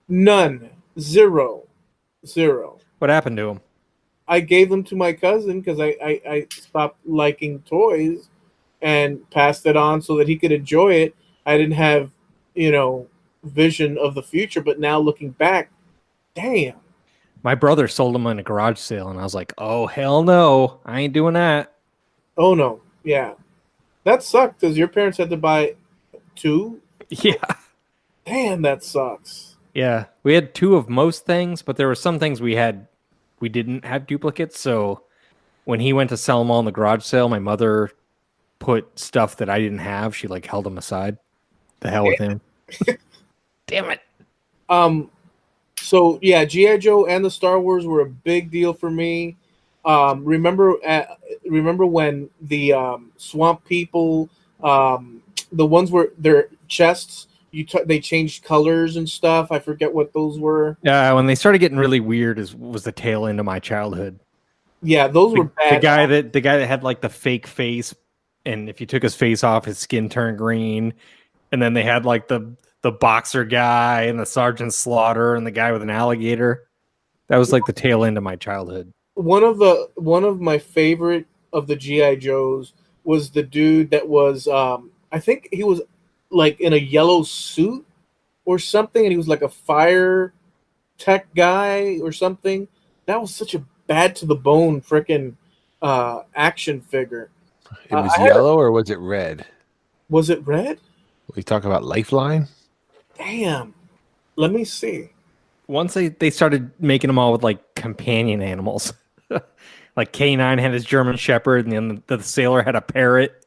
None. Zero. What happened to him? I gave them to my cousin because I stopped liking toys and passed it on so that he could enjoy it. I didn't have, vision of the future, but now looking back, damn. My brother sold them in a garage sale, and I was like, oh, hell no. I ain't doing that. Oh, no. Yeah. That sucked because your parents had to buy 2. Yeah. Damn, that sucks. Yeah. We had 2 of most things, but there were some things we didn't have duplicates. So when he went to sell them all in the garage sale, my mother put stuff that I didn't have. She held them aside. The hell with him. Damn it. So yeah, G.I. Joe and the Star Wars were a big deal for me. Remember when the swamp people, the ones where their chests, they changed colors and stuff. I forget what those were. Yeah, when they started getting really weird was the tail end of my childhood. Yeah, those were bad. The guy that had the fake face, and if you took his face off, his skin turned green. And then they had the boxer guy and the Sergeant Slaughter and the guy with an alligator. That was the tail end of my childhood. One of my favorite of the G.I. Joes was the dude that was I think he was in a yellow suit or something, and he was a fire tech guy or something. That was such a bad to the bone freaking action figure. It was yellow or was it red? Was it red? We talk about Lifeline. Damn. Let me see. Once they started making them all with companion animals. K9 had his German Shepherd, and then the sailor had a parrot.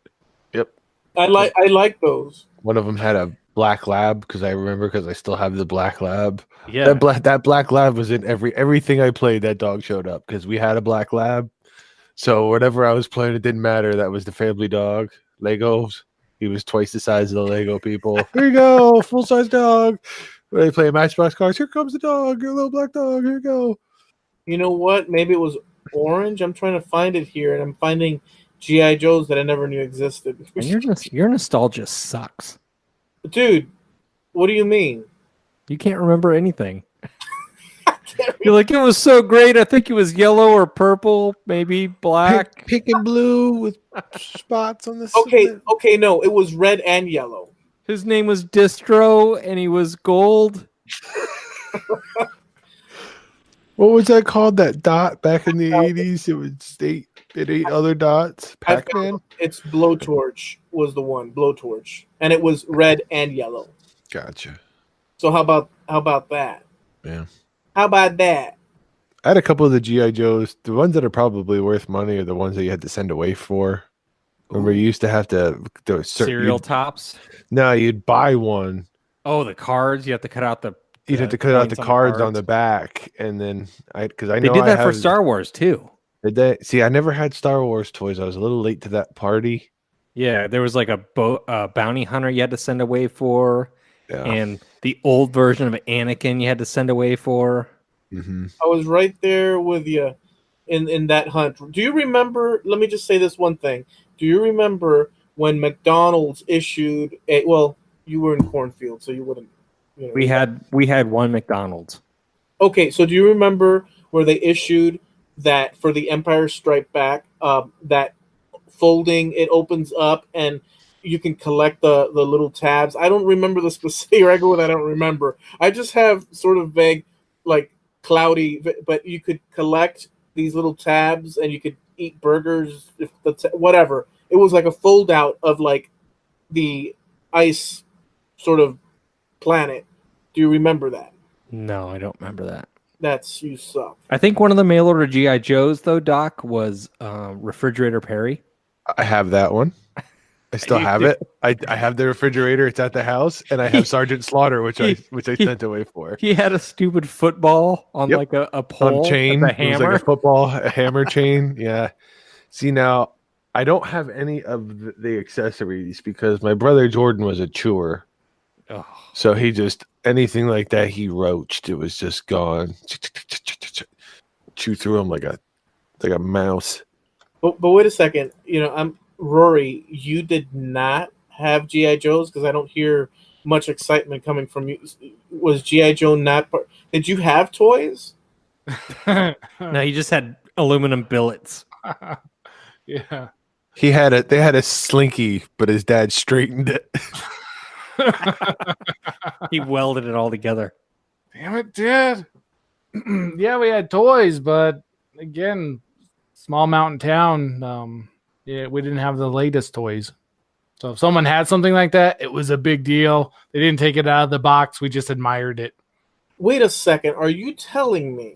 Yep. I like those. One of them had a black lab because I still have the black lab. Yeah. That black lab was in everything I played. That dog showed up because we had a black lab. So whatever I was playing, it didn't matter. That was the family dog. Legos. He was twice the size of the Lego people. Here you go, full size dog. When they play Matchbox cars, here comes the dog, your little black dog. Here you go. You know what? Maybe it was orange. I'm trying to find it here, and I'm finding G.I. Joes that I never knew existed. And your nostalgia sucks. Dude, what do you mean? You can't remember anything. You're it was so great. I think it was yellow or purple, maybe black. Pink and blue with spots on the side. Okay, no, it was red and yellow. His name was Distro, and he was gold. What was that called? That dot back in the 80s? It ate other dots. Pac-Man? It's Blowtorch was the one. Blowtorch. And it was red and yellow. Gotcha. So how about that? Yeah. How about that? I had a couple of the G.I. Joes. The ones that are probably worth money are the ones that you had to send away for. Remember, you used to have to... Cereal tops? No, you'd buy one. Oh, the cards? You have to cut out the... You'd have to cut out the cards on the back. And then... They did that for Star Wars, too. Did they? See, I never had Star Wars toys. I was a little late to that party. Yeah, there was a bounty hunter you had to send away for. Yeah. And the old version of Anakin you had to send away for. Mm-hmm. I was right there with you in that hunt. Do you remember? Let me just say this one thing. Do you remember when McDonald's issued a? Well, you were in Cornfield, so you wouldn't. We had one McDonald's. Okay, so do you remember where they issued that for the Empire Strike Back? That folding, it opens up and you can collect the little tabs. I don't remember the specific. I don't remember. I just have sort of vague cloudy, but you could collect these little tabs and you could eat burgers, whatever. It was like a fold out of like the ice sort of planet. Do you remember that? No, I don't remember that. That's you suck. I think one of the mail order GI Joes though, Doc, was Refrigerator Perry. I have that one. I still have it. I have the refrigerator. It's at the house, and I have Sergeant Slaughter, which I sent away for. He had a stupid football on like a pole, on chain, a hammer, it was like a football, a hammer chain. Yeah. See, now I don't have any of the accessories because my brother Jordan was a chewer, so he just anything like that he roached. It was just gone. Chew through him like a mouse. But wait a second. I'm Rory. You did not have GI Joes because I don't hear much excitement coming from you. Was GI Joe not part? Did you have toys? No, he just had aluminum billets. Yeah. They had a slinky, but his dad straightened it. He welded it all together. Damn it, Dad. Yeah, we had toys, but again, small mountain town. Yeah, we didn't have the latest toys. So if someone had something like that, it was a big deal. They didn't take it out of the box. We just admired it. Wait a second. Are you telling me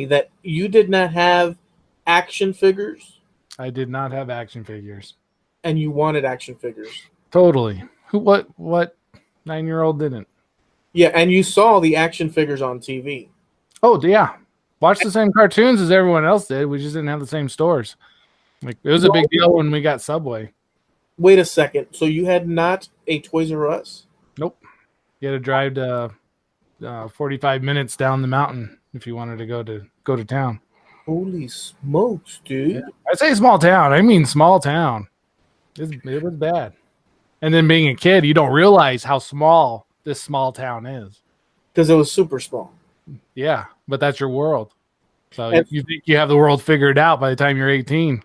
that you did not have action figures? I did not have action figures. And you wanted action figures? Totally. What 9-year-old didn't? Yeah, and you saw the action figures on TV. Oh, yeah. Watched the same cartoons as everyone else did. We just didn't have the same stores. Like it was a big deal when we got Subway. Wait a second. So you had not a Toys R Us? Nope. You had to drive to 45 minutes down the mountain if you wanted to go to town. Holy smokes, dude! Yeah. I say small town. I mean small town. It was bad. And then being a kid, you don't realize how small this small town is. Because it was super small. Yeah, but that's your world. So you think you have the world figured out by the time you're 18.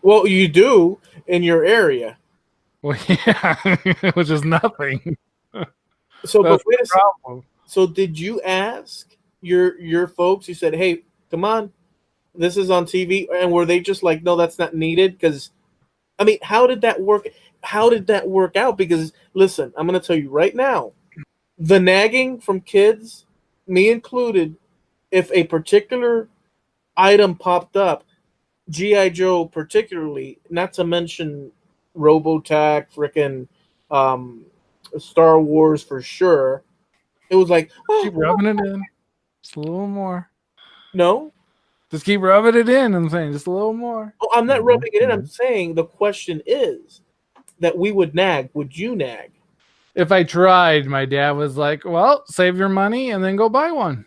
Well, you do in your area. Well, yeah, which is nothing. So, but wait a second. So, did you ask your folks? You said, "Hey, come on, this is on TV," and were they just like, "No, that's not needed"? Because, I mean, how did that work? How did that work out? Because, listen, I'm going to tell you right now, the nagging from kids, me included, if a particular item popped up, G.I. Joe particularly, not to mention Robotech, frickin' Star Wars for sure. It was like, keep rubbing it in. Just a little more. No? Just keep rubbing it in, I'm saying. Just a little more. Oh, I'm not rubbing it in. I'm saying the question is that we would nag. Would you nag? If I tried, my dad was like, well, save your money and then go buy one.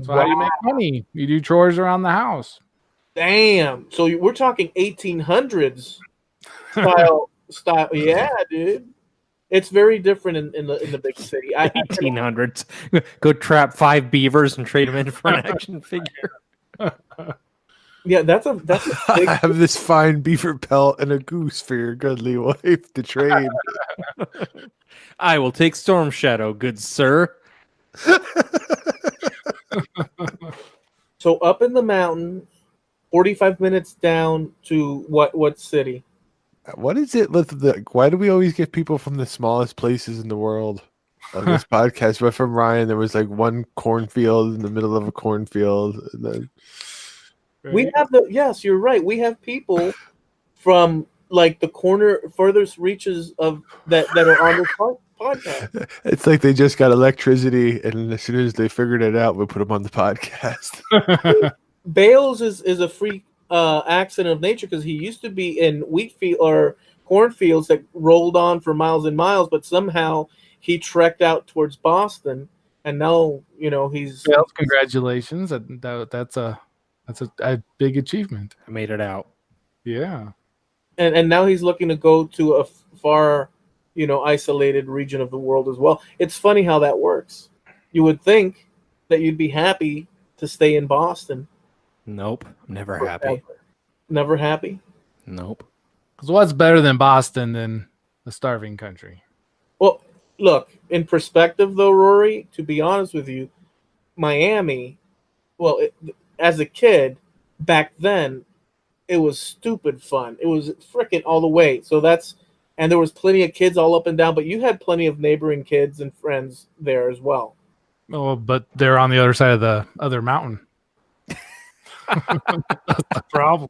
So how do you make money? You do chores around the house. Damn. So we're talking 1800s style. Yeah, dude. It's very different in the big city. 1800s. Go trap 5 beavers and trade them in for an action figure. Yeah, that's a big... I have this fine beaver pelt and a goose for your goodly wife to trade. I will take Storm Shadow, good sir. So up in the mountain, 45 minutes down to what city? What is it with why do we always get people from the smallest places in the world on this podcast? But from Ryan, there was like one cornfield in the middle of a cornfield. And then... We have yes, you're right. We have people from like the furthest reaches of that are on this podcast. It's like they just got electricity, and as soon as they figured it out, we put them on the podcast. Bales is a freak accident of nature because he used to be in wheat field or cornfields that rolled on for miles and miles, but somehow he trekked out towards Boston, and now he's. Bales, congratulations! That's a big achievement. I made it out. Yeah. And now he's looking to go to a far, isolated region of the world as well. It's funny how that works. You would think that you'd be happy to stay in Boston. Nope. Never happy. Never happy? Nope. Because what's better than Boston than a starving country? Well, look, in perspective though, Rory, to be honest with you, Miami, well, as a kid back then, it was stupid fun. It was freaking all the way. So and there was plenty of kids all up and down, but you had plenty of neighboring kids and friends there as well. Oh, but they're on the other side of the other mountain. That's the problem.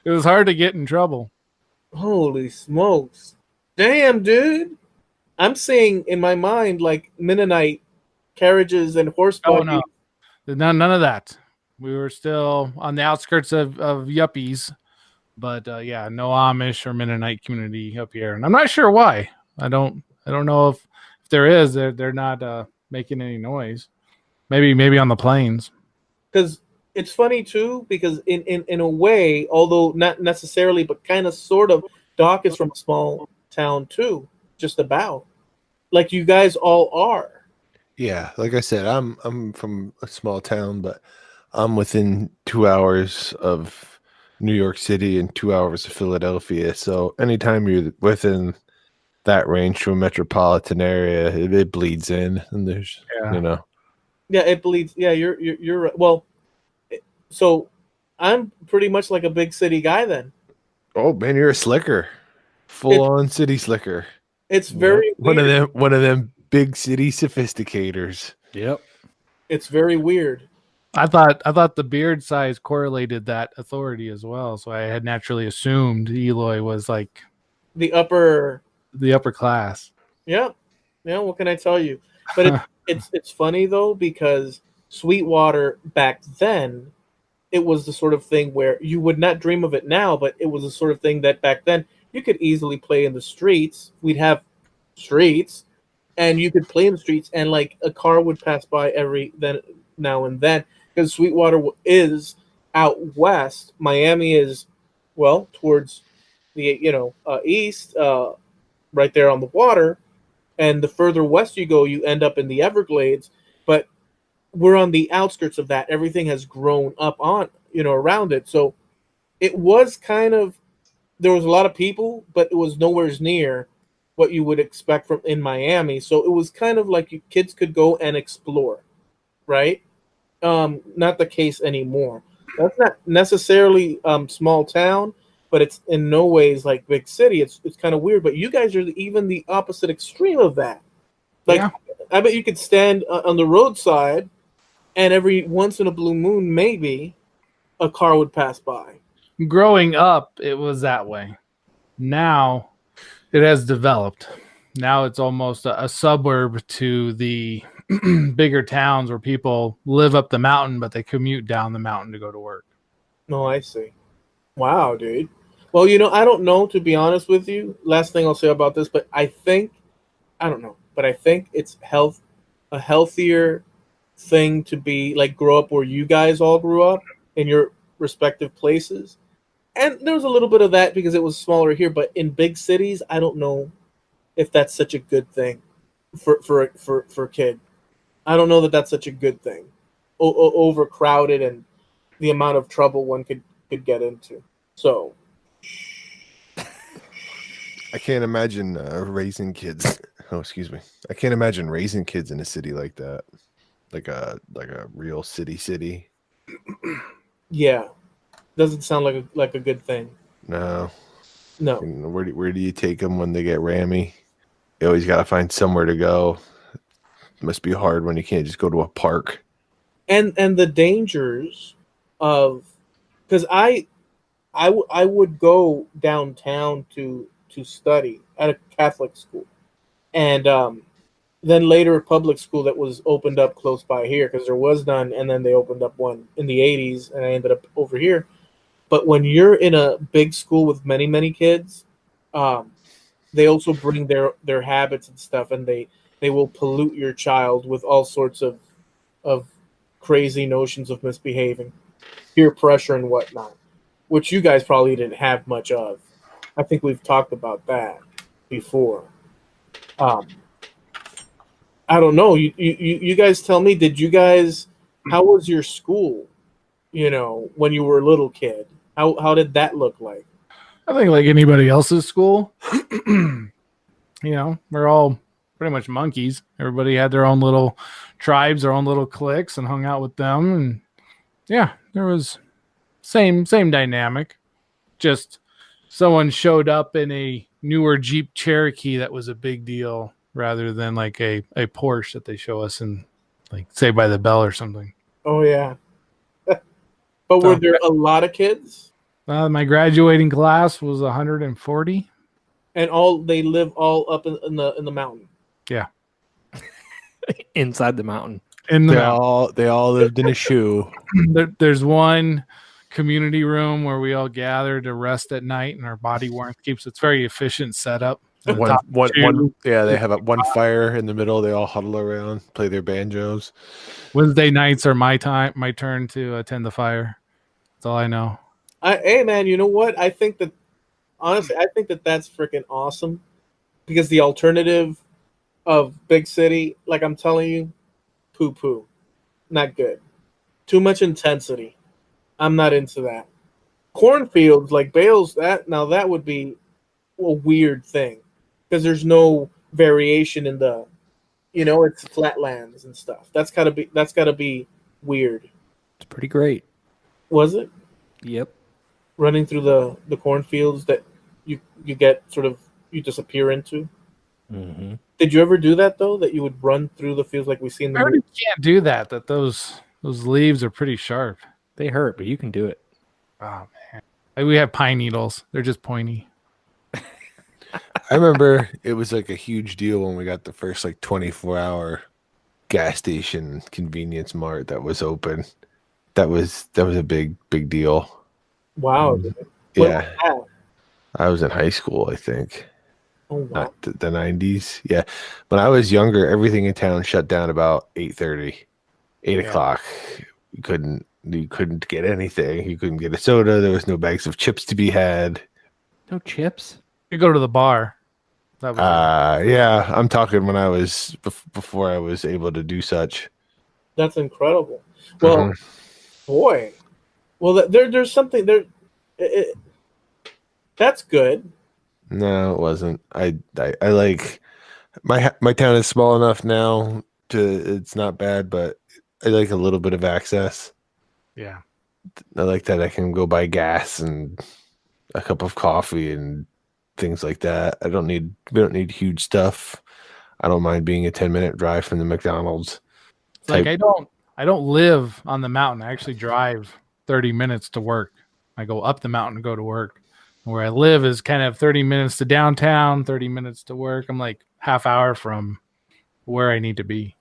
It was hard to get in trouble. Holy smokes. Damn, dude. I'm seeing in my mind like Mennonite carriages and horse Oh, buggies. no. None of that. We were still on the outskirts of yuppies. But yeah, no Amish or Mennonite community up here. And I'm not sure why. I don't know if there is. They're not making any noise. Maybe on the plains. Because it's funny too, because in a way, although not necessarily, but kind of sort of, Doc is from a small town too, just about. Like you guys all are. Yeah, like I said, I'm from a small town, but I'm within 2 hours of New York City and 2 hours of Philadelphia. So anytime you're within that range to a metropolitan area, it bleeds in, and there's Yeah, it bleeds. Yeah, you're right. Well, so I'm pretty much like a big city guy then. Oh man, you're a slicker, full on city slicker. It's very one weird. of them big city sophisticators. Yep. It's very weird. I thought the beard size correlated that authority as well. So I had naturally assumed Eloy was like The upper class. Yeah. Yeah, what can I tell you? But it's funny though, because Sweetwater back then, it was the sort of thing where you would not dream of it now, but it was the sort of thing that back then you could easily play in the streets. We'd have streets, and you could play in the streets, and like a car would pass by every now and then, because Sweetwater is out west. Miami is, well, towards the east, right there on the water. And the further west you go, you end up in the Everglades. But we're on the outskirts of that. Everything has grown up around it. So it was kind of, there was a lot of people, but it was nowhere near what you would expect from in Miami. So it was kind of like kids could go and explore, right? Not the case anymore. That's not necessarily small town, but it's in no ways like big city. It's kind of weird. But you guys are even the opposite extreme of that. Like, yeah. I bet you could stand on the roadside, and every once in a blue moon, maybe a car would pass by. Growing up, it was that way. Now, it has developed. Now it's almost a suburb to the bigger towns where people live up the mountain, but they commute down the mountain to go to work. Oh, I see. Wow, dude. Well, I don't know, to be honest with you. Last thing I'll say about this, but I think it's a healthier thing to be like grow up where you guys all grew up in your respective places. And there was a little bit of that because it was smaller here, but in big cities, I don't know if that's such a good thing for a kid. I don't know that that's such a good thing. Overcrowded and the amount of trouble one could get into. So I can't imagine raising kids. Oh, excuse me. I can't imagine raising kids in a city like that, like a real city. Yeah, doesn't sound like a good thing. No. And where do you take them when they get rammy? You always got to find somewhere to go. It must be hard when you can't just go to a park. And the dangers of, because I would go downtown to study at a Catholic school, and then later a public school that was opened up close by here because there was none, and then they opened up one in the 80s, and I ended up over here. But when you're in a big school with many kids, they also bring their habits and stuff, and they will pollute your child with all sorts of crazy notions of misbehaving, peer pressure and whatnot, which you guys probably didn't have much of. I think we've talked about that before. I don't know. You guys tell me, how was your school, when you were a little kid? How did that look like? I think like anybody else's school, we're all pretty much monkeys. Everybody had their own little tribes, their own little cliques, and hung out with them. And yeah, there was same dynamic. Just someone showed up in a newer Jeep Cherokee that was a big deal rather than like a Porsche that they show us in like Saved by the Bell or something. Oh yeah. But were there a lot of kids? My graduating class was 140. And they live all up in the mountain. Yeah. Inside the mountain. And they all lived in a shoe. There's one community room where we all gather to rest at night, and our body warmth keeps. It's very efficient setup. They have one fire in the middle. They all huddle around, play their banjos. Wednesday nights are my turn to attend the fire. That's all I know. Hey man, you know what? I think that honestly, that's freaking awesome, because the alternative of big city, like I'm telling you, poo, not good. Too much intensity. I'm not into that. Cornfields like Bales, that would be a weird thing, because there's no variation in the, it's flatlands and stuff. That's gotta be weird. It's pretty great. Was it? Yep. Running through the cornfields that you get sort of, you disappear into. Mm-hmm. Did you ever do that though? That you would run through the fields like we see in the movie? You can't do that. That those leaves are pretty sharp. They hurt, but you can do it. Oh man, like we have pine needles. They're just pointy. I remember it was like a huge deal when we got the first like 24-hour gas station convenience mart that was open. That was a big deal. Wow. Dude. Yeah. I was in high school, I think. Oh wow. Not the 90s. Yeah. When I was younger, everything in town shut down about 8:30, 8 o'clock. You couldn't get anything. You couldn't get a soda. There was no bags of chips to be had. No chips? You go to the bar. That was yeah. I'm talking when I was before I was able to do such. That's incredible. Well, boy. Well, there's something there. That's good. No, it wasn't. I like my town is small enough now it's not bad, but I like a little bit of access. Yeah. I like that I can go buy gas and a cup of coffee and things like that. We don't need huge stuff. I don't mind being a 10-minute drive from the McDonald's. It's like I don't live on the mountain. I actually drive 30 minutes to work. I go up the mountain to go to work. Where I live is kind of 30 minutes to downtown, 30 minutes to work. I'm like half hour from where I need to be.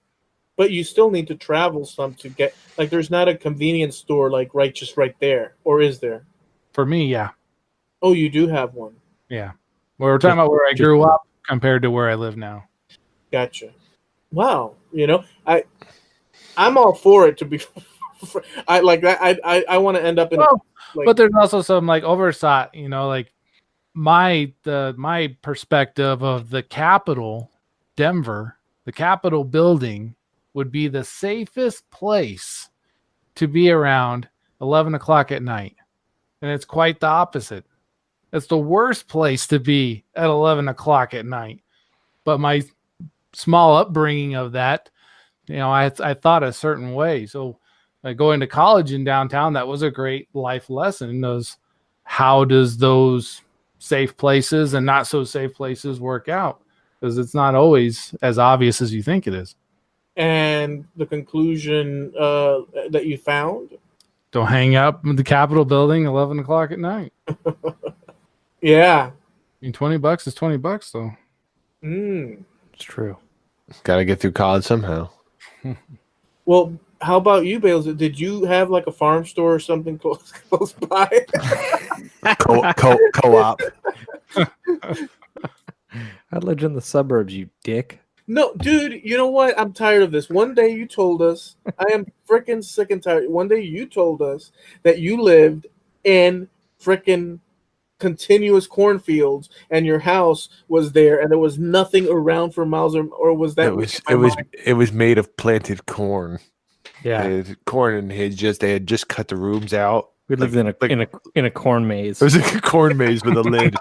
But you still need to travel some to get, like, there's not a convenience store like just right there, or is there? For me, yeah. Oh, you do have one. Yeah. We're talking about where I grew up compared to where I live now. Gotcha. Wow. I'm all for it to be. I like that. I want to end up in. But there's also some like oversight. Like my perspective of the Capitol, Denver, the Capitol building would be the safest place to be around 11 o'clock at night, and it's quite the opposite. It's the worst place to be at 11 o'clock at night. But my small upbringing of that, I thought a certain way. So going to college in downtown, that was a great life lesson. How does those safe places and not so safe places work out? Because it's not always as obvious as you think it is. And the conclusion that you found? Don't hang out in the Capitol building 11 o'clock at night. Yeah. I mean, $20 is $20 though. It's true. Got to get through college somehow. Well, how about you, Bales? Did you have like a farm store or something close by? Co-op. I lived in the suburbs, you dick. No, dude, you know what? I'm tired of this. One day you told us, I am freaking sick and tired. One day you told us that you lived in freaking continuous cornfields and your house was there and there was nothing around for miles, or was that it was made of planted corn. Yeah. Corn, and they had just cut the rooms out. We lived in a corn maze. It was like a corn maze with a lid.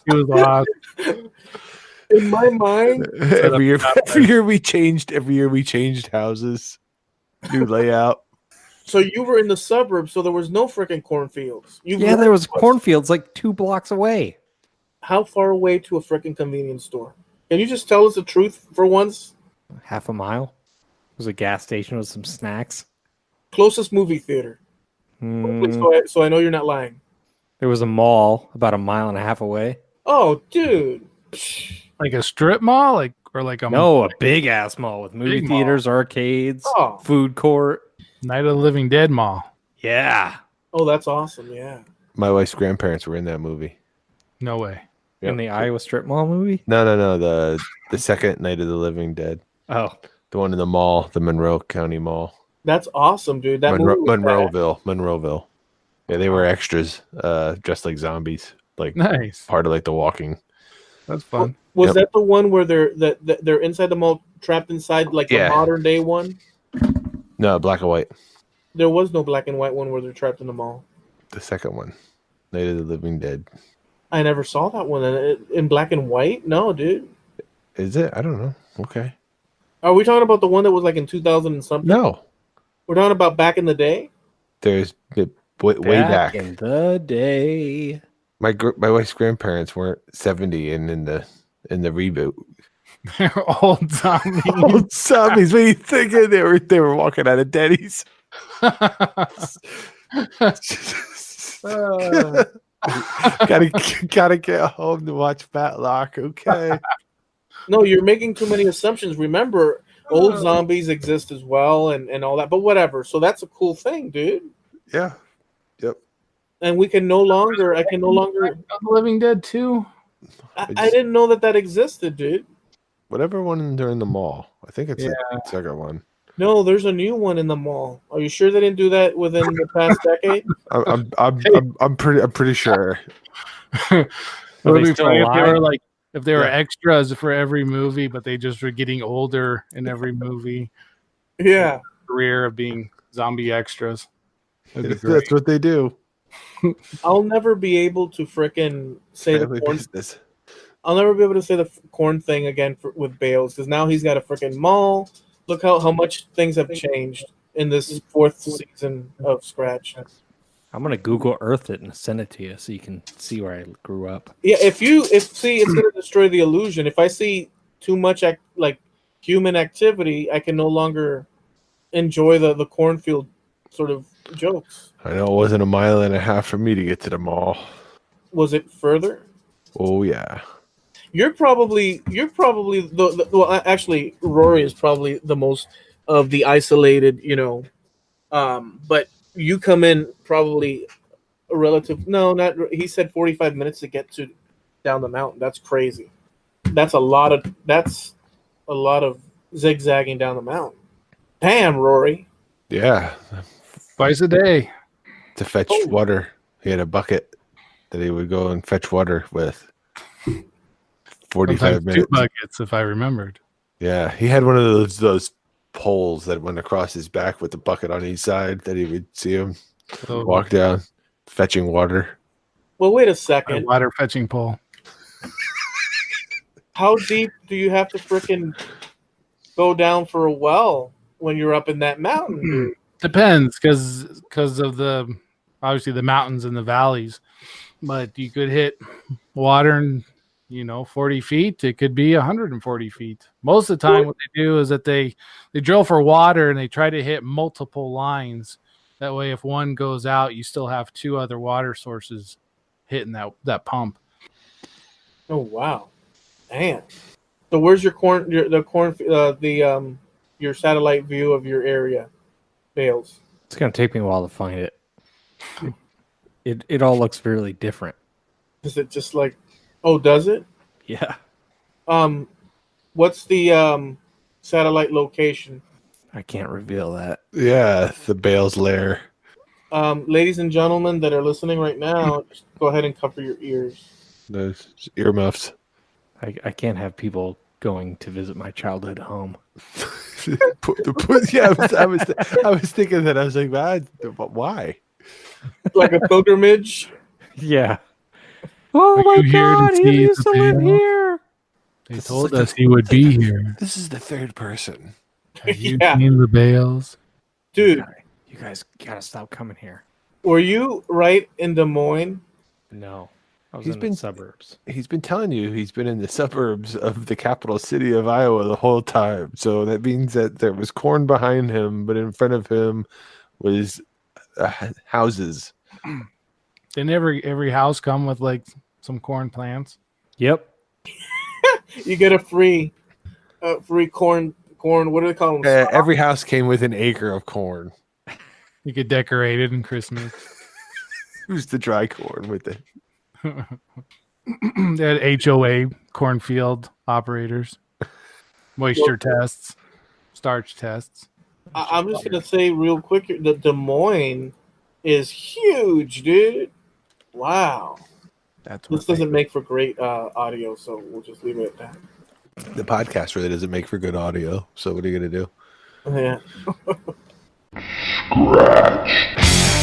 It was awesome. In my mind, every year we changed houses, new layout. so you were in the suburbs, so there was no freaking cornfields. Yeah, there was cornfields like 2 blocks away. How far away to a freaking convenience store? Can you just tell us the truth for once? Half a mile. There's a gas station with some snacks. Closest movie theater. So I know you're not lying. There was a mall about 1.5 miles away. Oh, dude. Like a strip mall, a big ass mall with movie theaters, arcades, food court. Night of the Living Dead mall. Yeah. Oh, that's awesome. Yeah. My wife's grandparents were in that movie. No way. In the Iowa Strip Mall movie? No. The second Night of the Living Dead. Oh. The one in the mall, the Monroe County Mall. That's awesome, dude. That movie was Monroeville. Yeah, they were extras, dressed like zombies, like Nice. part of like The Walking. That's fun. Was that the one where they're inside the mall, trapped inside, like the modern day one? No, black and white. There was no black and white one where they're trapped in the mall. The second one, Night of the Living Dead. I never saw that one in black and white. No, dude. Is it? I don't know. Okay. Are we talking about the one that was like in 2000 and something? No. We're talking about back in the day? There's way back in the day. My wife's grandparents weren't 70 and in the reboot. They're old zombies. Old zombies. What are you thinking? They were walking out of Denny's. Gotta get home to watch Matlock. Okay. No, you're making too many assumptions. Remember, old zombies exist as well and all that. But whatever. So that's a cool thing, dude. Yeah. Yep. And I can no longer. Living Dead 2. I didn't know that existed, dude. Whatever one during the mall. I think it's the second one. No, there's a new one in the mall. Are you sure they didn't do that within the past decade? I'm pretty sure. It would be funny if they were extras for every movie, but they just were getting older in every movie. Yeah. Career of being zombie extras. That's what they do. I'll never be able to frickin' say the corn. I'll never be able to say the corn thing again with Bales because now he's got a frickin' mall. Look how much things have changed in this 4th season of Scratch. I'm gonna Google Earth it and send it to you so you can see where I grew up. Yeah, it's gonna destroy the illusion. If I see too much human activity, I can no longer enjoy the cornfield sort of jokes. I know it wasn't 1.5 miles for me to get to the mall. Was it further? Oh yeah. You're probably well, actually Rory is probably the most of the isolated, but you come in probably a relative. No, not. He said 45 minutes to get to down the mountain. That's crazy. That's a lot of zigzagging down the mountain. Damn, Rory. Yeah. Twice a day. To fetch water. He had a bucket that he would go and fetch water with. 45 Sometimes minutes. 2 buckets, if I remembered. Yeah, he had one of those poles that went across his back with the bucket on each side that he would see him walk down, fetching water. Well, wait a second. A water fetching pole. How deep do you have to frickin' go down for a well when you're up in that mountain, dude? Depends, because of obviously the mountains and the valleys. But you could hit water in 40 feet. It could be 140 feet. Most of the time, what they do is that they drill for water and they try to hit multiple lines. That way, if one goes out, you still have 2 other water sources hitting that pump. Oh wow, damn! So where's your your satellite view of your area, Bales? It's gonna take me a while to find it. It all looks really different. Is it just like? Oh, does it? Yeah. What's the satellite location? I can't reveal that. Yeah, the Bales lair. Ladies and gentlemen that are listening right now, just go ahead and cover your ears. Those earmuffs. I can't have people going to visit my childhood home. Yeah, I was thinking that. I was like, why? Like a pilgrimage? Yeah. Oh my God, he used to live here. They This is told like us he would be here. This is the third person. Have you Yeah. seen the Bales? Dude, You guys gotta stop coming here. were you right in Des Moines? No, I was He's in been- the suburbs. He's been telling you he's been in the suburbs of the capital city of Iowa the whole time. So that means that there was corn behind him, but in front of him was houses. Didn't every house come with like some corn plants? Yep. You get a free corn. What do they call them? Every house came with an acre of corn. You could decorate it in Christmas. Who's the dry corn with it? They had HOA cornfield operators, moisture tests, starch tests. I'm just gonna say real quick, the Des Moines is huge, dude. Wow. That's This doesn't make for great audio, so we'll just leave it at that. The podcast really doesn't make for good audio. So what are you gonna do? Yeah. Scratch.